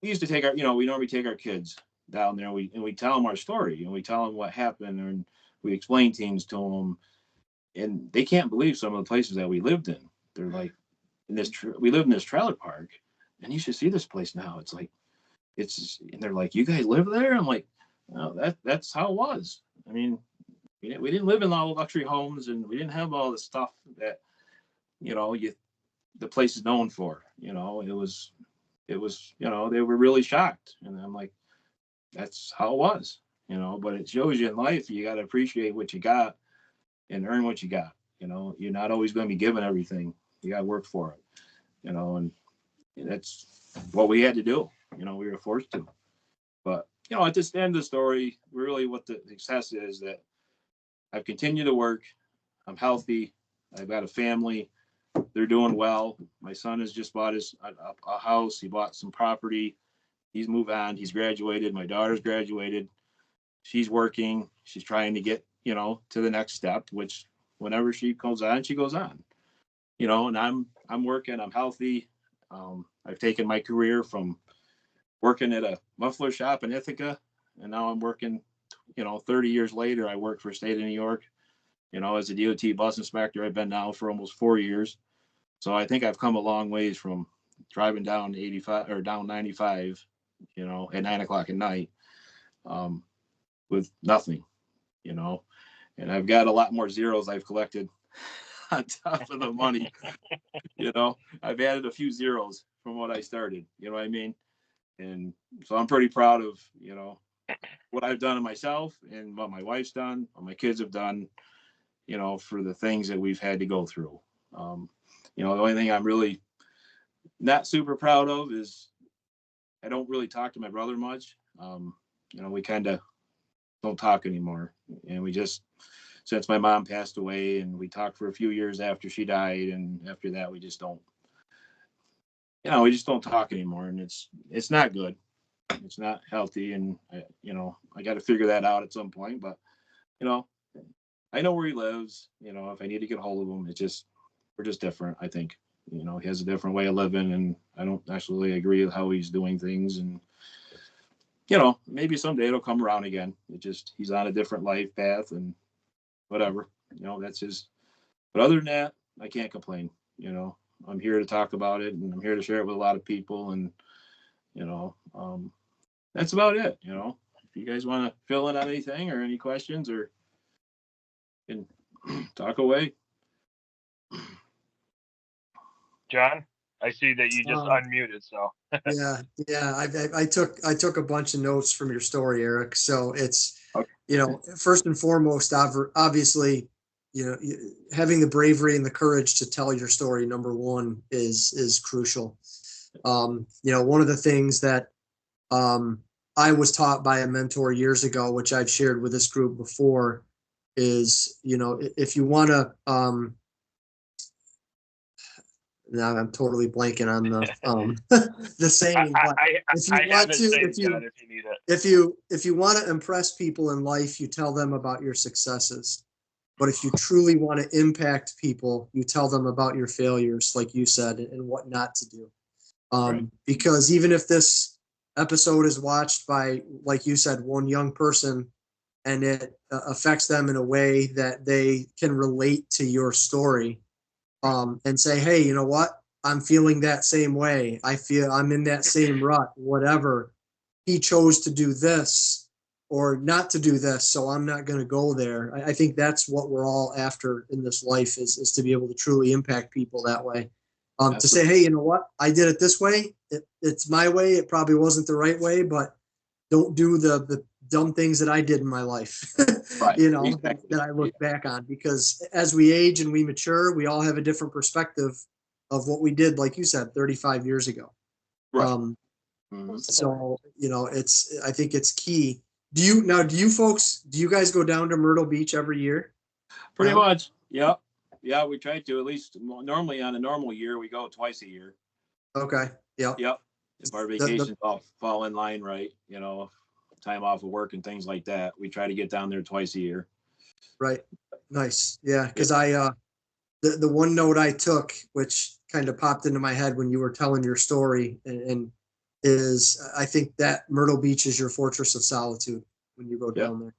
used to take our, we normally take our kids down there, and we tell them our story, and we tell them what happened, and we explain things to them. And they can't believe some of the places that we lived in. They're like, we lived in this trailer park, and you should see this place now. It's like, and they're like, you guys live there? I'm like, no, that's how it was. I mean, we didn't live in all the luxury homes, and we didn't have all the stuff that, the place is known for. It was, they were really shocked. And I'm like, that's how it was, but it shows you in life, you got to appreciate what you got and earn what you got. You're not always going to be given everything. You got to work for it, and that's what we had to do. We were forced to. But, at this end of the story, really what the success is that I've continued to work. I'm healthy. I've got a family. They're doing well. My son has just bought a house. He bought some property. He's moved on. He's graduated. My daughter's graduated. She's working. She's trying to get, to the next step, which whenever she goes on, she goes on. And I'm working. I'm healthy. I've taken my career from working at a muffler shop in Ithaca, and now I'm working, 30 years later, I work for the state of New York, as a DOT bus inspector. I've been now for almost 4 years. So I think I've come a long ways from driving down 85 or down 95, at 9:00 at night, with nothing, and I've got a lot more zeros I've collected on top of the money. I've added a few zeros from what I started, you know what I mean? And so I'm pretty proud of, what I've done to myself and what my wife's done, what my kids have done, for the things that we've had to go through. The only thing I'm really not super proud of is I don't really talk to my brother much. We kind of don't talk anymore. And we just, since my mom passed away, and we talked for a few years after she died, and after that, we just don't talk anymore. And it's not good. It's not healthy. And, I got to figure that out at some point. But, I know where he lives. If I need to get a hold of him, we're just different, I think. He has a different way of living, and I don't actually agree with how he's doing things. And, maybe someday it'll come around again. He's on a different life path and whatever, that's his. But other than that, I can't complain. I'm here to talk about it, and I'm here to share it with a lot of people. And, that's about it. If you guys want to fill in on anything or any questions, or can talk away. John, I see that you just unmuted. So yeah. I took a bunch of notes from your story, Eric. So it's, okay. First and foremost, obviously, having the bravery and the courage to tell your story, number one, is crucial. One of the things that I was taught by a mentor years ago, which I've shared with this group before, is, if you want to, now I'm totally blanking on the saying, but if you want to impress people in life, you tell them about your successes. But if you truly want to impact people, you tell them about your failures, like you said, and what not to do. Right. Because even if this episode is watched by, like you said, one young person, and it affects them in a way that they can relate to your story, and say, hey, you know what? I'm feeling that same way. I feel I'm in that same rut, whatever. He chose to do this or not to do this, so I'm not going to go there. I think that's what we're all after in this life, is to be able to truly impact people that way. To say, hey, you know what? I did it this way. It's my way. It probably wasn't the right way, but don't do the dumb things that I did in my life, Right. Exactly. that I look back on. Because as we age and we mature, we all have a different perspective of what we did, like you said, 35 years ago. Right. So, I think it's key. Do you guys go down to Myrtle Beach every year? Pretty much. Yep. Yeah, we try to, at least normally on a normal year, we go twice a year. Okay. Yep. If our vacations all fall in line, right, time off of work and things like that, we try to get down there twice a year. Right. Nice. Yeah. Because the one note I took, which kind of popped into my head when you were telling your story, and is I think that Myrtle Beach is your fortress of solitude when you go down there.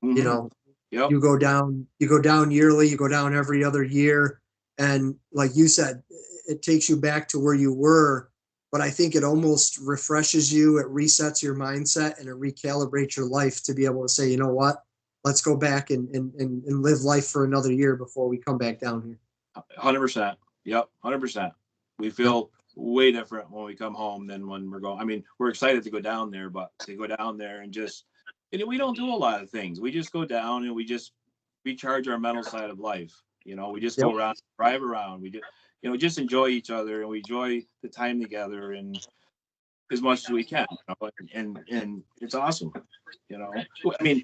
Mm-hmm. You go down yearly, you go down every other year. And like you said, it takes you back to where you were, but I think it almost refreshes you. It resets your mindset and it recalibrates your life to be able to say, you know what, let's go back and live life for another year before we come back down here. 100%. Yep, 100%. We feel way different when we come home than when we're going. I mean, we're excited to go down there, but to go down there and just, we don't do a lot of things. We just go down and we just recharge our mental side of life. We just go around, drive around. We just enjoy each other, and we enjoy the time together and as much as we can. And it's awesome. I mean,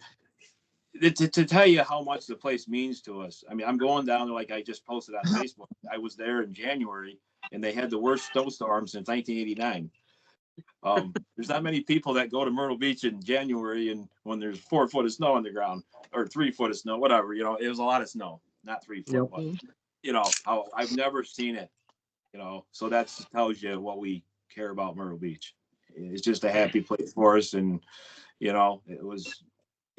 to tell you how much the place means to us. I mean, I'm going down there, like I just posted on Facebook. I was there in January, and they had the worst snowstorm since 1989. There's not many people that go to Myrtle Beach in January and when there's 4 foot of snow on the ground, or 3 foot of snow, whatever. It was a lot of snow, not 3 foot. But, I've never seen it. So that tells you what we care about Myrtle Beach. It's just a happy place for us, and it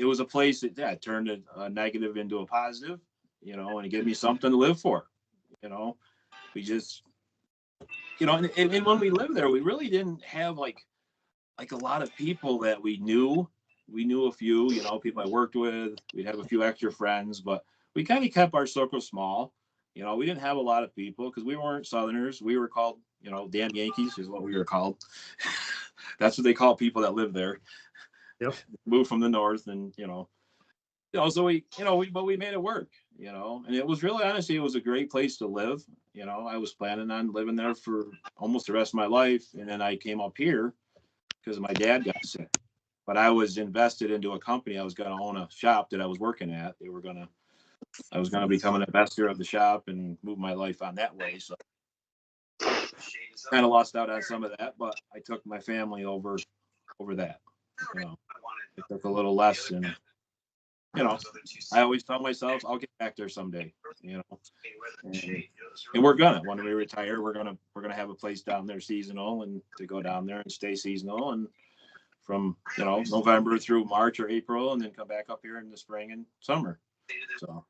was a place that turned a negative into a positive, and it gave me something to live for. We just, and when we lived there, we really didn't have like a lot of people that we knew. We knew a few, people I worked with. We'd have a few extra friends, but we kind of kept our circle small. We didn't have a lot of people because we weren't Southerners. We were called, damn Yankees is what we were called. That's what they call people that live there. Yep. Moved from the north, and so but we made it work, and it was really, honestly, it was a great place to live. I was planning on living there for almost the rest of my life, and then I came up here because my dad got sick. But I was invested into a company. I was going to own a shop that I was working at. I was going to become an investor of the shop and move my life on that way. So kind of lost out on some of that, but I took my family over that. It took a little less, and I always tell myself I'll get back there someday. And we're when we retire, we're gonna have a place down there seasonal, and to go down there and stay seasonal, and from November through March or April, and then come back up here in the spring and summer. So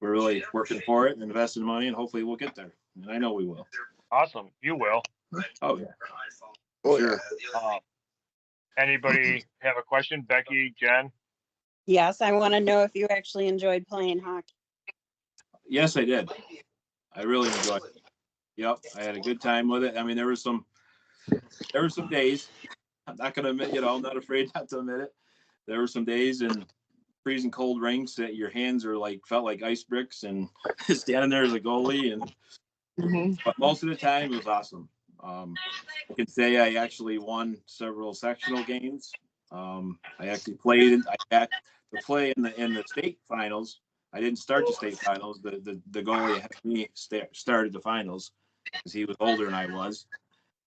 we're really working for it and investing money, and hopefully we'll get there. And I know we will. Awesome, you will. Oh yeah. Sure. Anybody have a question? Becky, Jen? Yes, I want to know if you actually enjoyed playing hockey. Yes, I did. I really enjoyed it. Yep, I had a good time with it. I mean, there were some days. I'm not gonna admit, I'm not afraid not to admit it. There were some days in freezing cold rinks that your hands are felt like ice bricks, and standing there as a goalie, and but most of the time it was awesome. I can say I actually won several sectional games. I actually played. I got to play in the state finals. I didn't start the state finals. The goalie had me started the finals because he was older than I was,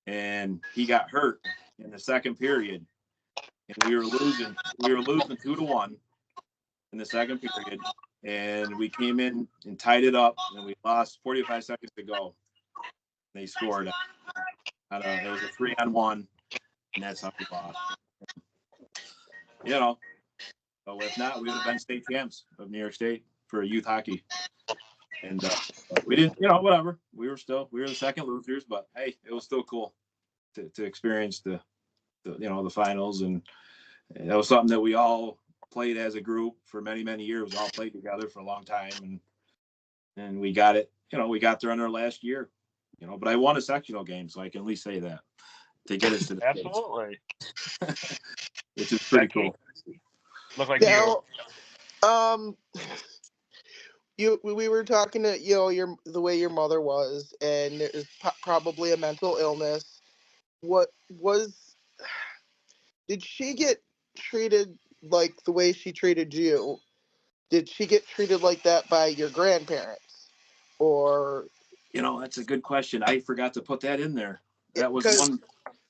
and he got hurt in the second period, and we were losing 2-1 in the second period, and we came in and tied it up, and we lost 45 seconds to go. They scored. It was a 3-on-1, and that's how we lost. So if not, we would have been state champs of New York State for youth hockey. And we didn't, whatever. We were the second losers, but hey, it was still cool to experience the finals, and that was something that we all played as a group for many, many years. We all played together for a long time, and we got it. We got there in our last year. But I won a sectional game, so I can at least say that to get us to the Absolutely. which is pretty cool. Look like we were talking to the way your mother was, and it was probably a mental illness. Did she get treated like the way she treated you? Did she get treated like that by your grandparents, or? That's a good question. I forgot to put that in there. That was one.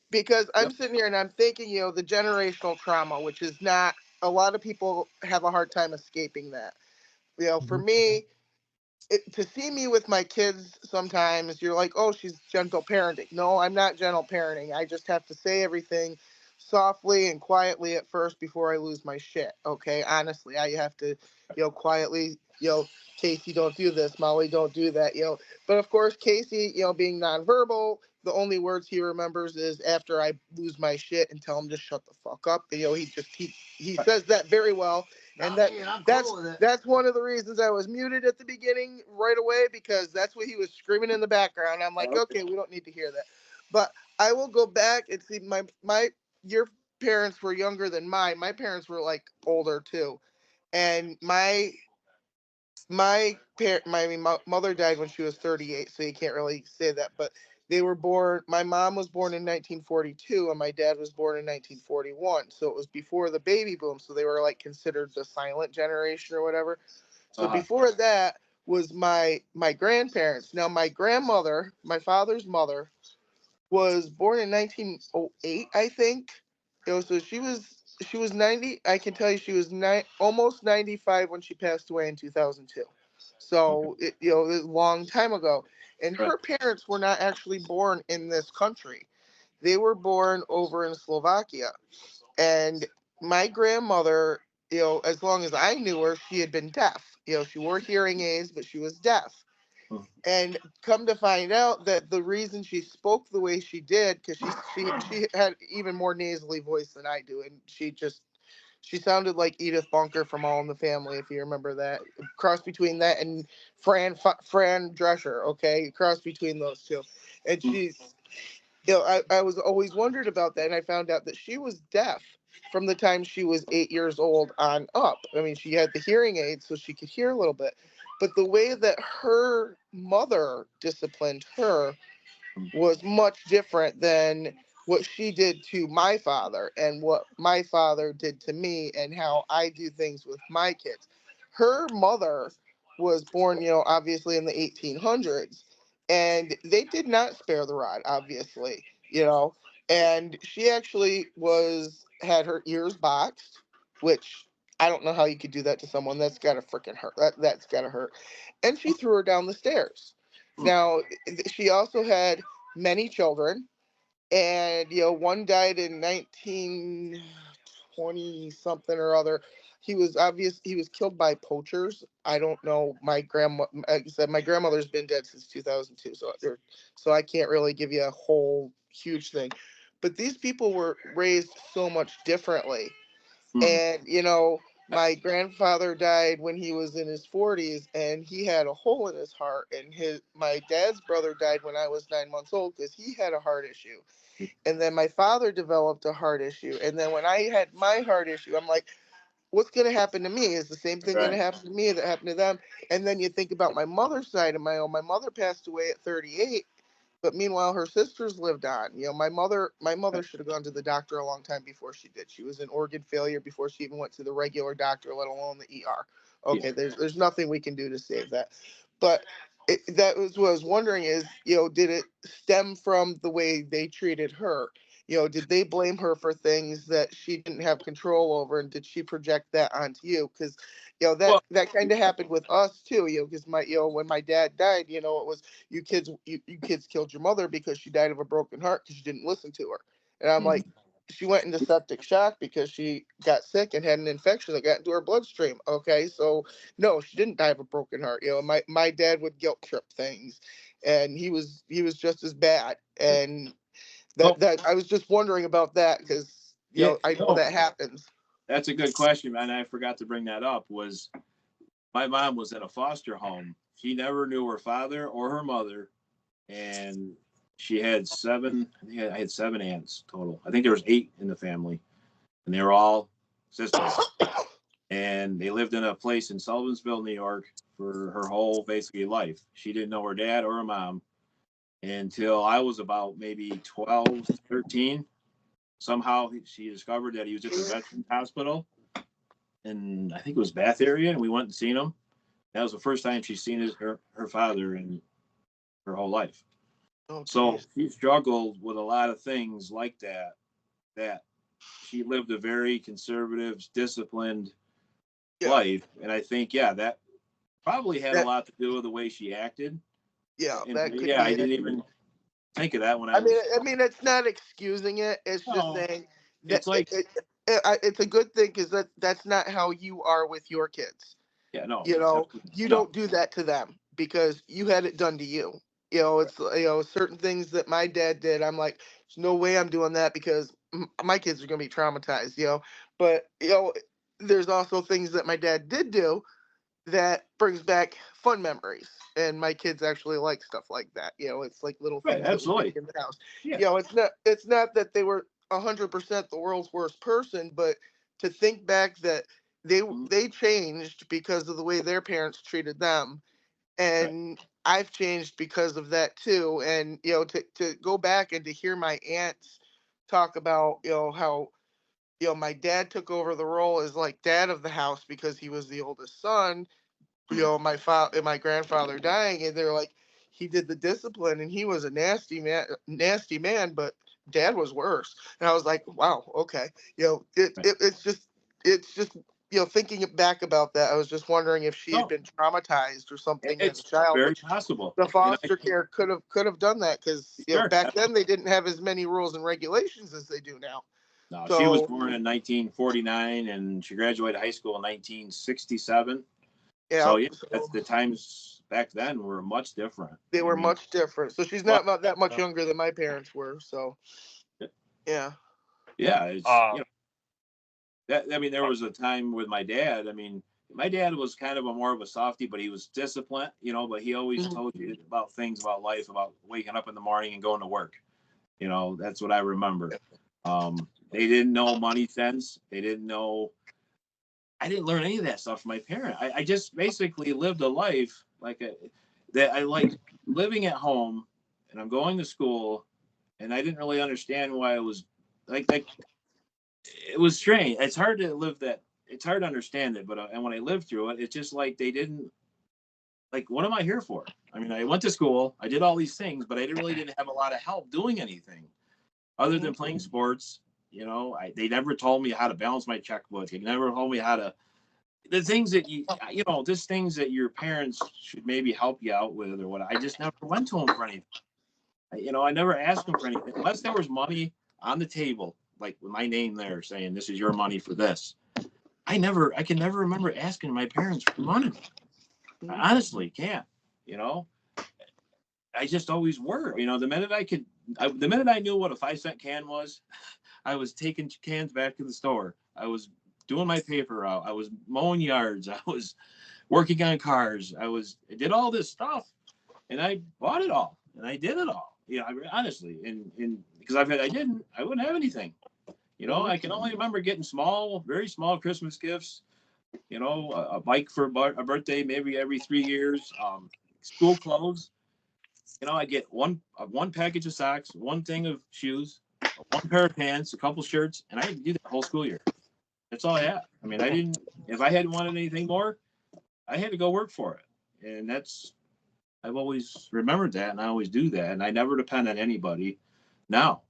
Because I'm sitting here and I'm thinking, the generational trauma, which is not, a lot of people have a hard time escaping that. For me, to see me with my kids, sometimes you're like, oh, she's gentle parenting. No, I'm not gentle parenting. I just have to say everything softly and quietly at first before I lose my shit. Okay. Honestly, I have to, quietly, Casey, don't do this. Molly, don't do that. But of course, Casey, being nonverbal, the only words he remembers is after I lose my shit and tell him to shut the fuck up. You know, he says that very well, and that's one of the reasons I was muted at the beginning right away, because that's what he was screaming in the background. I'm like, okay, we don't need to hear that. But I will go back and see your parents were younger than mine. My parents were like older too, and my mother died when she was 38, so you can't really say that, but they were born, my mom was born in 1942 and my dad was born in 1941, so it was before the baby boom, so they were like considered the silent generation or whatever. So before that was my grandparents. Now my grandmother, my father's mother, was born in 1908, I think. So she was 90. I can tell you she was almost 95 when she passed away in 2002. So it was a long time ago. And her parents were not actually born in this country. They were born over in Slovakia. And my grandmother, as long as I knew her, she had been deaf. She wore hearing aids, but she was deaf. And come to find out that the reason she spoke the way she did, because she had even more nasally voice than I do, and she sounded like Edith Bunker from All in the Family, if you remember that. Cross between that and Fran Drescher, okay? Cross between those two. And she's, I was always wondered about that, and I found out that she was deaf from the time she was 8 years old on up. I mean, she had the hearing aid, so she could hear a little bit. But the way that her mother disciplined her was much different than what she did to my father and what my father did to me and how I do things with my kids. Her mother was born, obviously in the 1800s, and they did not spare the rod, obviously, and she actually had her ears boxed, which I don't know how you could do that to someone. That's gotta freaking hurt. That's gotta hurt. And she threw her down the stairs. Now, she also had many children, and one died in 1920 something or other. He was killed by poachers. I don't know. Like I said, my grandmother's been dead since 2002, so I can't really give you a whole huge thing. But these people were raised so much differently. And my grandfather died when he was in his 40s, and he had a hole in his heart. And my dad's brother died when I was 9 months old because he had a heart issue. And then my father developed a heart issue. And then when I had my heart issue, I'm like, what's going to happen to me? Is the same thing going to happen to me that happened to them? And then you think about my mother's side of my mother passed away at 38. But meanwhile, her sisters lived on. My mother should have gone to the doctor a long time before she did. She was in organ failure before she even went to the regular doctor, let alone the ER. Okay, there's nothing we can do to save that. But that was what I was wondering is, did it stem from the way they treated her? Did they blame her for things that she didn't have control over, and did she project that onto you? Because, that kind of happened with us too. Because when my dad died, it was you kids killed your mother because she died of a broken heart because you didn't listen to her. And I'm like, she went into septic shock because she got sick and had an infection that got into her bloodstream. Okay, so no, she didn't die of a broken heart. My dad would guilt trip things, and he was just as bad. And that I was just wondering about that because I know that happens. That's a good question, and I forgot to bring that up. Was my mom was in a foster home. She never knew her father or her mother, and she had seven. I had 7 aunts total. I think there was 8 in the family, and they were all sisters. And they lived in a place in Sullivansville, New York, for her whole basically life. She didn't know her dad or her mom until I was about maybe 12, 13. Somehow she discovered that he was at the Veterans Hospital, and I think it was Bath area, and we went and seen him. That was the first time she's seen her father in her whole life. Oh, so she struggled with a lot of things like that she lived a very conservative, disciplined life. And I think, that probably had a lot to do with the way she acted. Yeah, and, I didn't even think of that when I mean, it's not excusing it. It's just saying that it's like it's a good thing because that's not how you are with your kids. Yeah, no. You don't do that to them because you had it done to you. It's certain things that my dad did. I'm like, there's no way I'm doing that because my kids are gonna be traumatized. But there's also things that my dad did do that brings back fun memories, and my kids actually like stuff like that. It's like little Right, things that we absolutely. did in the house. Yeah. It's not that they were 100% the world's worst person, but to think back that they changed because of the way their parents treated them, Right. and I've changed because of that too. And to go back and to hear my aunts talk about how my dad took over the role as like dad of the house because he was the oldest son. My father and my grandfather dying, and they're like, he did the discipline, and he was a nasty man, but dad was worse. And I was like, wow, okay. Right. It's just thinking back about that, I was just wondering if she had No, been traumatized or something as a it's child, very which possible. the And I foster think, care could have done that, because sure. back then they didn't have as many rules and regulations as they do now. No, she was So born in 1949 and she graduated high school in 1967. yeah, So yeah, that's so the times back then were much different. they I were mean, much different. So she's but not that much younger than my parents were. So yeah. yeah, it's Um, that. I mean, there was a time with my dad. I mean, my dad was kind of a more of a softie, but he was disciplined. But he always Mhm. told you about things about life, about waking up in the morning and going to work. That's what I remember. They didn't know money sense. They didn't know. I didn't learn any of that stuff from my parent. I just basically lived a life that I like living at home, and I'm going to school, and I didn't really understand why I was like it was strange. It's hard to live that. It's hard to understand it, but and when I lived through it, it's just like they didn't like. What am I here for? I mean, I went to school, I did all these things, but I didn't have a lot of help doing anything other than playing sports. They never told me how to balance my checkbook. They never told me how to the things that just things that your parents should maybe help you out with or what. I just never went to them for anything. I never asked them for anything unless there was money on the table, like with my name there saying this is your money for this. I can never remember asking my parents for money. I honestly can't. You know, I just always were. The minute I knew what a 5-cent can was, I was taking cans back to the store. I was doing my paper route. I was mowing yards. I was working on cars. I did all this stuff, and I bought it all, and I did it all. Honestly, and because I wouldn't have anything. I can only remember getting very small Christmas gifts. A bike for a birthday, maybe every 3 years. School clothes. I get one package of socks, one thing of shoes, one pair of pants, a couple shirts, and I had to do that whole school year. That's all I had. I mean, I didn't. If I hadn't wanted anything more, I had to go work for it, and I've always remembered that, and I always do that, and I never depend on anybody. Now,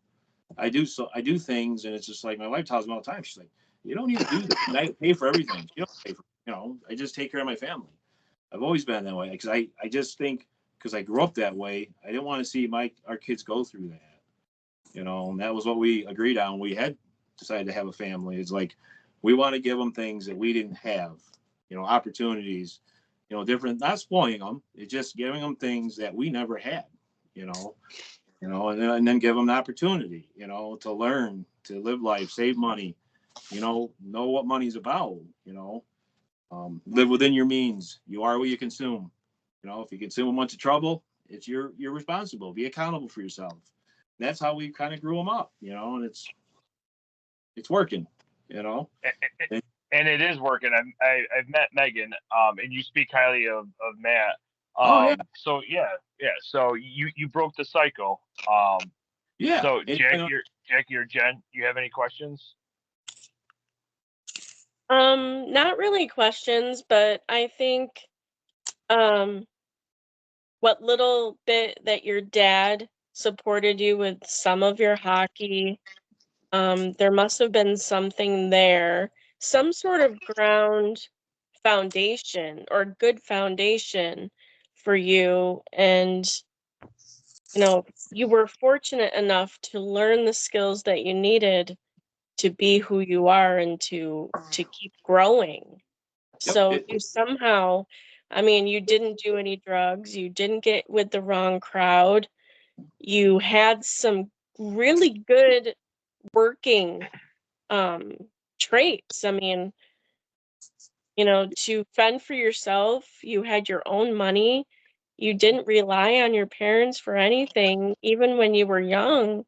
I do things, and it's just like my wife tells me all the time. She's like, "You don't need to do this. And I pay for everything. You don't pay for. I just take care of my family. I've always been that way because I just think because I grew up that way, I didn't want to see our kids go through that. And that was what we agreed on. We had decided to have a family. It's like we want to give them things that we didn't have. Opportunities. Different. Not spoiling them. It's just giving them things that we never had. You know. And then give them the opportunity. To learn, to live life, save money. Know what money's about. Live within your means. You are what you consume. If you consume a bunch of trouble, you're responsible. Be accountable for yourself. And that's how we kind of grew them up. And it's working. and it is working. I've met Megan, and you speak highly of Matt. Oh yeah, So yeah. So you broke the cycle. yeah. So Jackie or Jen, you have any questions? Not really questions, but I think um what little bit that your dad supported you with some of your hockey, there must have been something there, some sort of ground foundation or good foundation for you. And, you were fortunate enough to learn the skills that you needed to be who you are and to keep growing. Yep. So you somehow I mean, you didn't do any drugs, you didn't get with the wrong crowd. You had some really good working traits. I mean, to fend for yourself, you had your own money. You didn't rely on your parents for anything, even when you were young.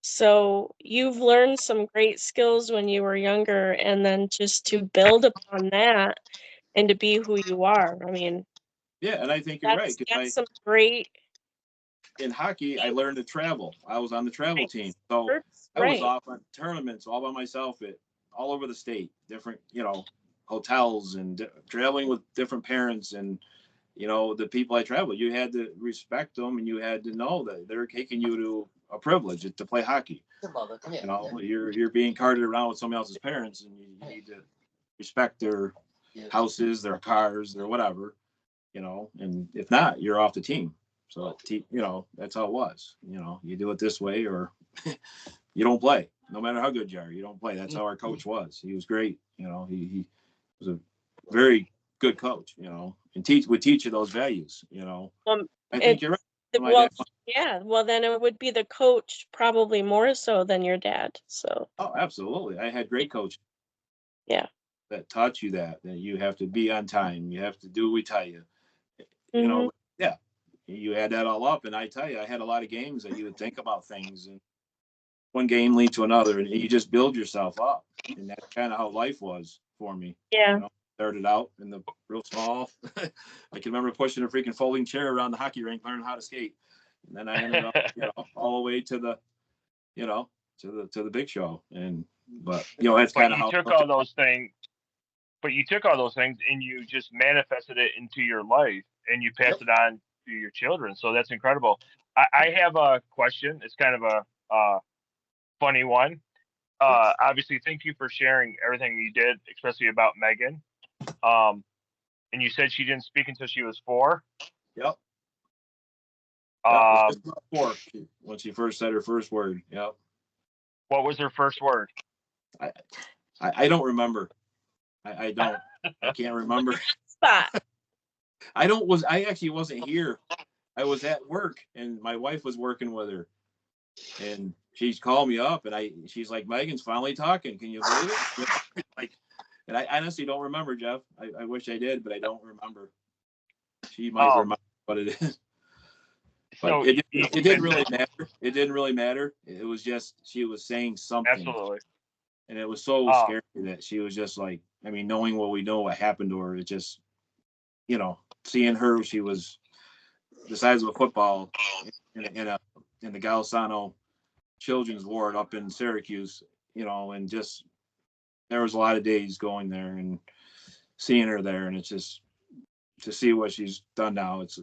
So you've learned some great skills when you were younger, and then just to build upon that and to be who you are. I mean, Yeah, and I think you're right. 'Cause that's some great in hockey, I learned to travel. I was on the travel team, so words, I was right? off on tournaments all by myself at all over the state, different hotels and traveling with different parents and the people I traveled. You had to respect them, and you had to know that they're taking you to a privilege to play hockey. You're being carted around with somebody else's parents, and you need to respect their houses, their cars, their whatever. And if not, you're off the team. So, that's how it was. You do it this way or you don't play. No matter how good you are, you don't play. That's how our coach was. He was great. He was a very good coach, and would teach you those values, I think you're right. My Well, dad, yeah, well, then it would be the coach probably more so than your dad. So, oh, absolutely. I had great coaches yeah. that taught you that you have to be on time. You have to do what we tell you. Mhm. Yeah, you add that all up, and I tell you, I had a lot of games that you would think about things, and one game lead to another, and you just build yourself up, and that's kind of how life was for me. Yeah. Started out in the real small. I can remember pushing a freaking folding chair around the hockey rink, learning how to skate, and then I ended up, all the way to the, to the big show, but that's kind of how. But you took all those things and you just manifested it into your life and you passed it on to your children. So that's incredible. I have a question. It's kind of a funny one. Obviously, thank you for sharing everything you did, especially about Megan. And you said she didn't speak until she was 4. Yep. It was Um, just about 4 when she first said her first word. Yep. what was her first word? I don't remember. I don't. I can't remember. Spot. I actually wasn't here. I was at work, and my wife was working with her, and she's called me up, and she's like, Megan's finally talking. Can you believe it? And I honestly don't remember, Jeff. I wish I did, but I don't remember. She might remember what it is. But So it didn't really matter. It didn't really matter. It was just she was saying something. Absolutely. And it was so scary that she was just like, knowing what we know what happened to her, it just, seeing her, she was the size of a football in the Galisano Children's Ward up in Syracuse, and just there was a lot of days going there and seeing her there, and it's just to see what she's done now. It's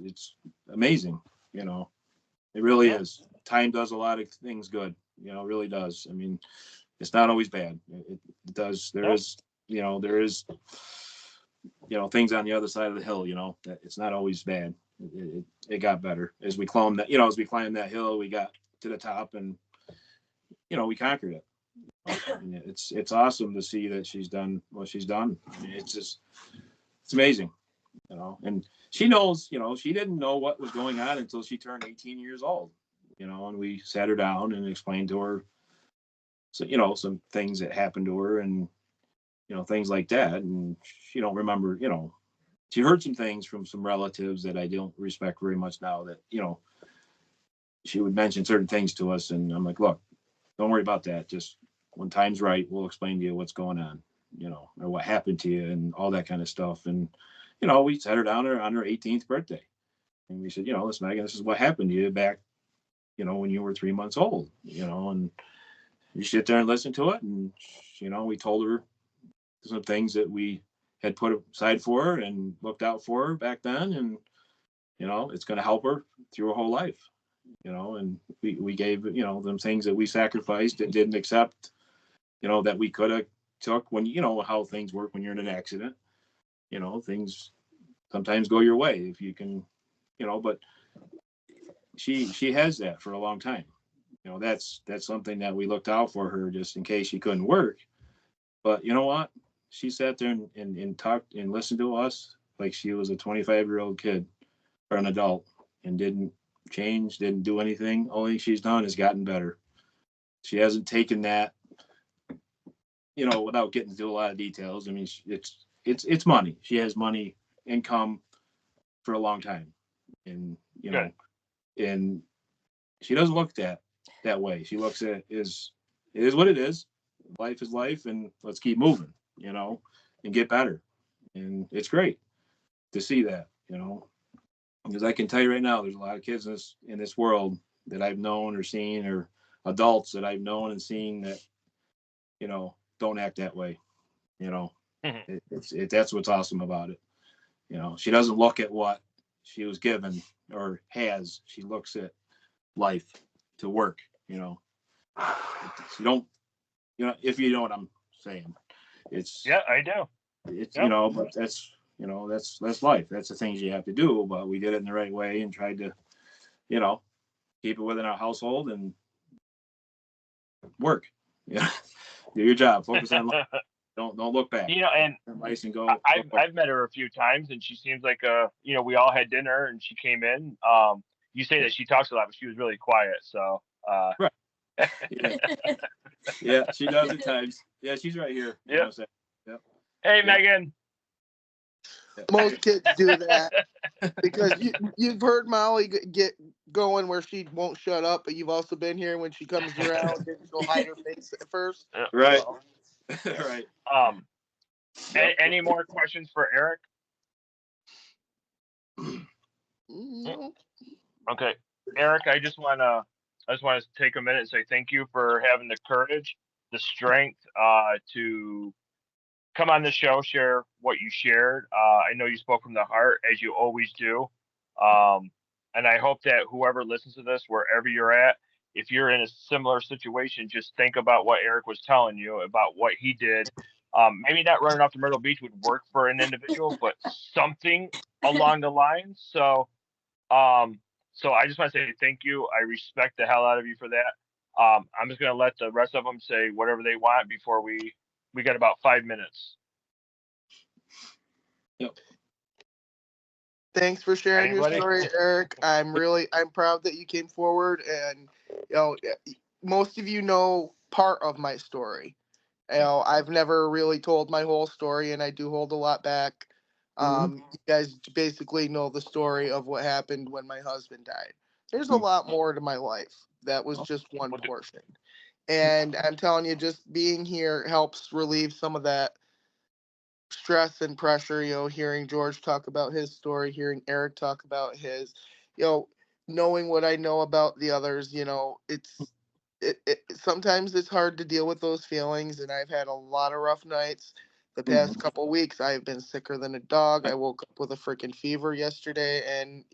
amazing, It really is. Time does a lot of things good, it really does. I mean, it's not always bad. It does. There is things on the other side of the hill, that it's not always bad. It got better as we climbed that, that hill, we got to the top and, we conquered it. It's awesome to see that she's done what she's done. I mean, it's amazing, and she knows, she didn't know what was going on until she turned 18 years old, and we sat her down and explained to her, so, some things that happened to her and, things like that. And she don't remember, she heard some things from some relatives that I don't respect very much now that, she would mention certain things to us. And I'm like, look, don't worry about that. Just when time's right, we'll explain to you what's going on, or what happened to you and all that kind of stuff. And, we sat her down on her 18th birthday and we said, listen, Megan, this is what happened to you back, when you were 3 months old, and you sit there and listen to it. And, we told her some things that we had put aside for her and looked out for her back then. And, it's going to help her through her whole life, and we gave, them things that we sacrificed and didn't accept, that we could have took when, how things work when you're in an accident, things sometimes go your way if you can, but she has that for a long time. That's something that we looked out for her just in case she couldn't work. But you know what? She sat there and talked and listened to us like she was a 25-year-old kid or an adult and didn't change, didn't do anything. Only she's done is gotten better. She hasn't taken that, without getting into a lot of details. I mean, it's money. She has money, income for a long time. And, and she doesn't look that way. She looks at it is what it is. Life is life, and let's keep moving, and get better. And it's great to see that, because I can tell you right now, there's a lot of kids in this world that I've known or seen, or adults that I've known and seen that, don't act that way. That's what's awesome about it. She doesn't look at what she was given or has. She looks at life to work. You don't, if you know what I'm saying. It's Yeah, I do. It's Yep. But that's that's life. That's the things you have to do. But we did it in the right way and tried to, keep it within our household and work. Yeah, do your job. Focus on life. Don't look back. And Nice and go. I've met her a few times, and she seems like we all had dinner, and she came in. You say that she talks a lot, but she was really quiet. So. Right. Yeah, she does at times. Yeah, she's right here. Yeah. Yep. Hey, Megan. Most kids do that because you've heard Molly get going where she won't shut up, but you've also been here when she comes around and she'll hide her face at first. Right. So. Right. Any more questions for Eric? No. Okay, Eric, I just want to take a minute and say thank you for having the courage, the strength to come on the show, share what you shared. I know you spoke from the heart, as you always do. And I hope that whoever listens to this, wherever you're at, if you're in a similar situation, just think about what Eric was telling you about what he did. Maybe not running off to Myrtle Beach would work for an individual, but something along the lines. So I just want to say thank you. I respect the hell out of you for that. I'm just going to let the rest of them say whatever they want before we got about 5 minutes. Yep. Thanks for sharing Anybody? your story, Eric. I'm proud that you came forward, and most of you know part of my story. I've never really told my whole story, and I do hold a lot back. You guys basically know the story of what happened when my husband died. There's a lot more to my life. That was just one portion. And I'm telling you, just being here helps relieve some of that stress and pressure, hearing George talk about his story, hearing Eric talk about his, knowing what I know about the others, sometimes it's hard to deal with those feelings, and I've had a lot of rough nights. The past couple weeks, I've been sicker than a dog. I woke up with a freaking fever yesterday, and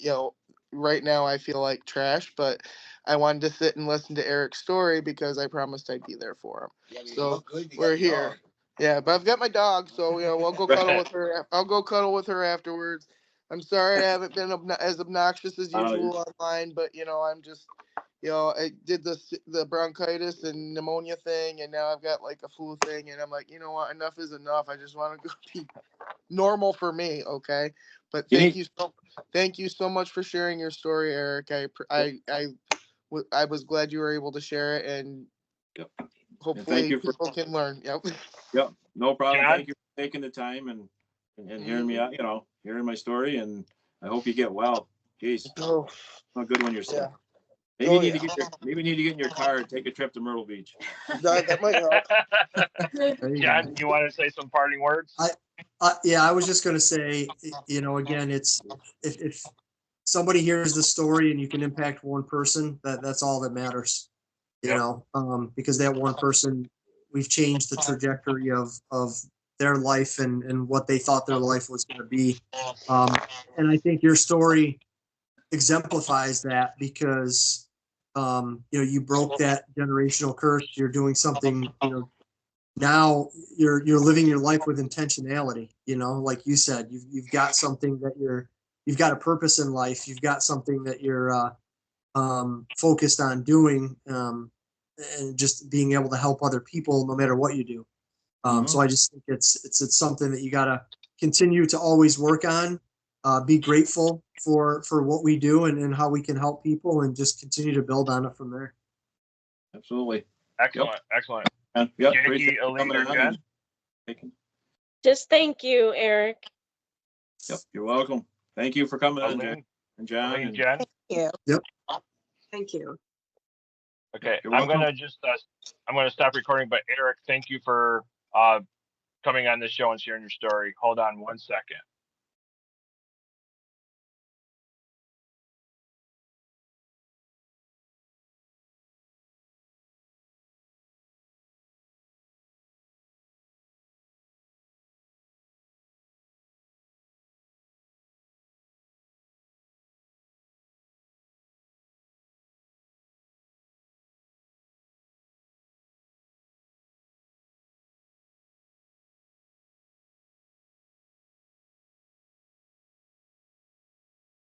right now I feel like trash. But I wanted to sit and listen to Eric's story because I promised I'd be there for him. So we're here. Yeah, but I've got my dog, so we'll go cuddle with her. I'll go cuddle with her afterwards. I'm sorry I haven't been as obnoxious as usual online, but I'm just. I did the bronchitis and pneumonia thing, and now I've got like a flu thing, and I'm like, you know what? Enough is enough. I just want to go be normal for me, okay? But thank you so much for sharing your story, Eric. I was glad you were able to share it, and hopefully people can learn. Yep. Yep. No problem. John? Thank you for taking the time and hearing me out. Hearing my story, and I hope you get well. Jeez, Oh, not good when you're sick. yeah. Maybe you need to get in your car and take a trip to Myrtle Beach. That might help. John, you want to say some parting words? I was just going to say, again, it's if somebody hears the story and you can impact one person, that's all that matters. Because that one person, we've changed the trajectory of their life and what they thought their life was going to be. And I think your story exemplifies that because you broke that generational curse. You're doing something, now you're living your life with intentionality. Like you said, you've got something that you've got a purpose in life. You've got something that you're focused on doing, and just being able to help other people no matter what you do. So I just think it's something that you got to continue to always work on. Be grateful for what we do and how we can help people, and just continue to build on it from there. Absolutely. Excellent. Excellent. Yep. Jackie, Appreciate you Aline, coming or on Jen? and- Just thank you, Eric. Yep. You're welcome. Thank you for coming on, Jack Aline, and John. Aline, And Jen? Yeah. Yep. Thank you. Okay, You're I'm welcome. gonna just I'm gonna stop recording. But Eric, thank you for coming on this show and sharing your story. Hold on one second.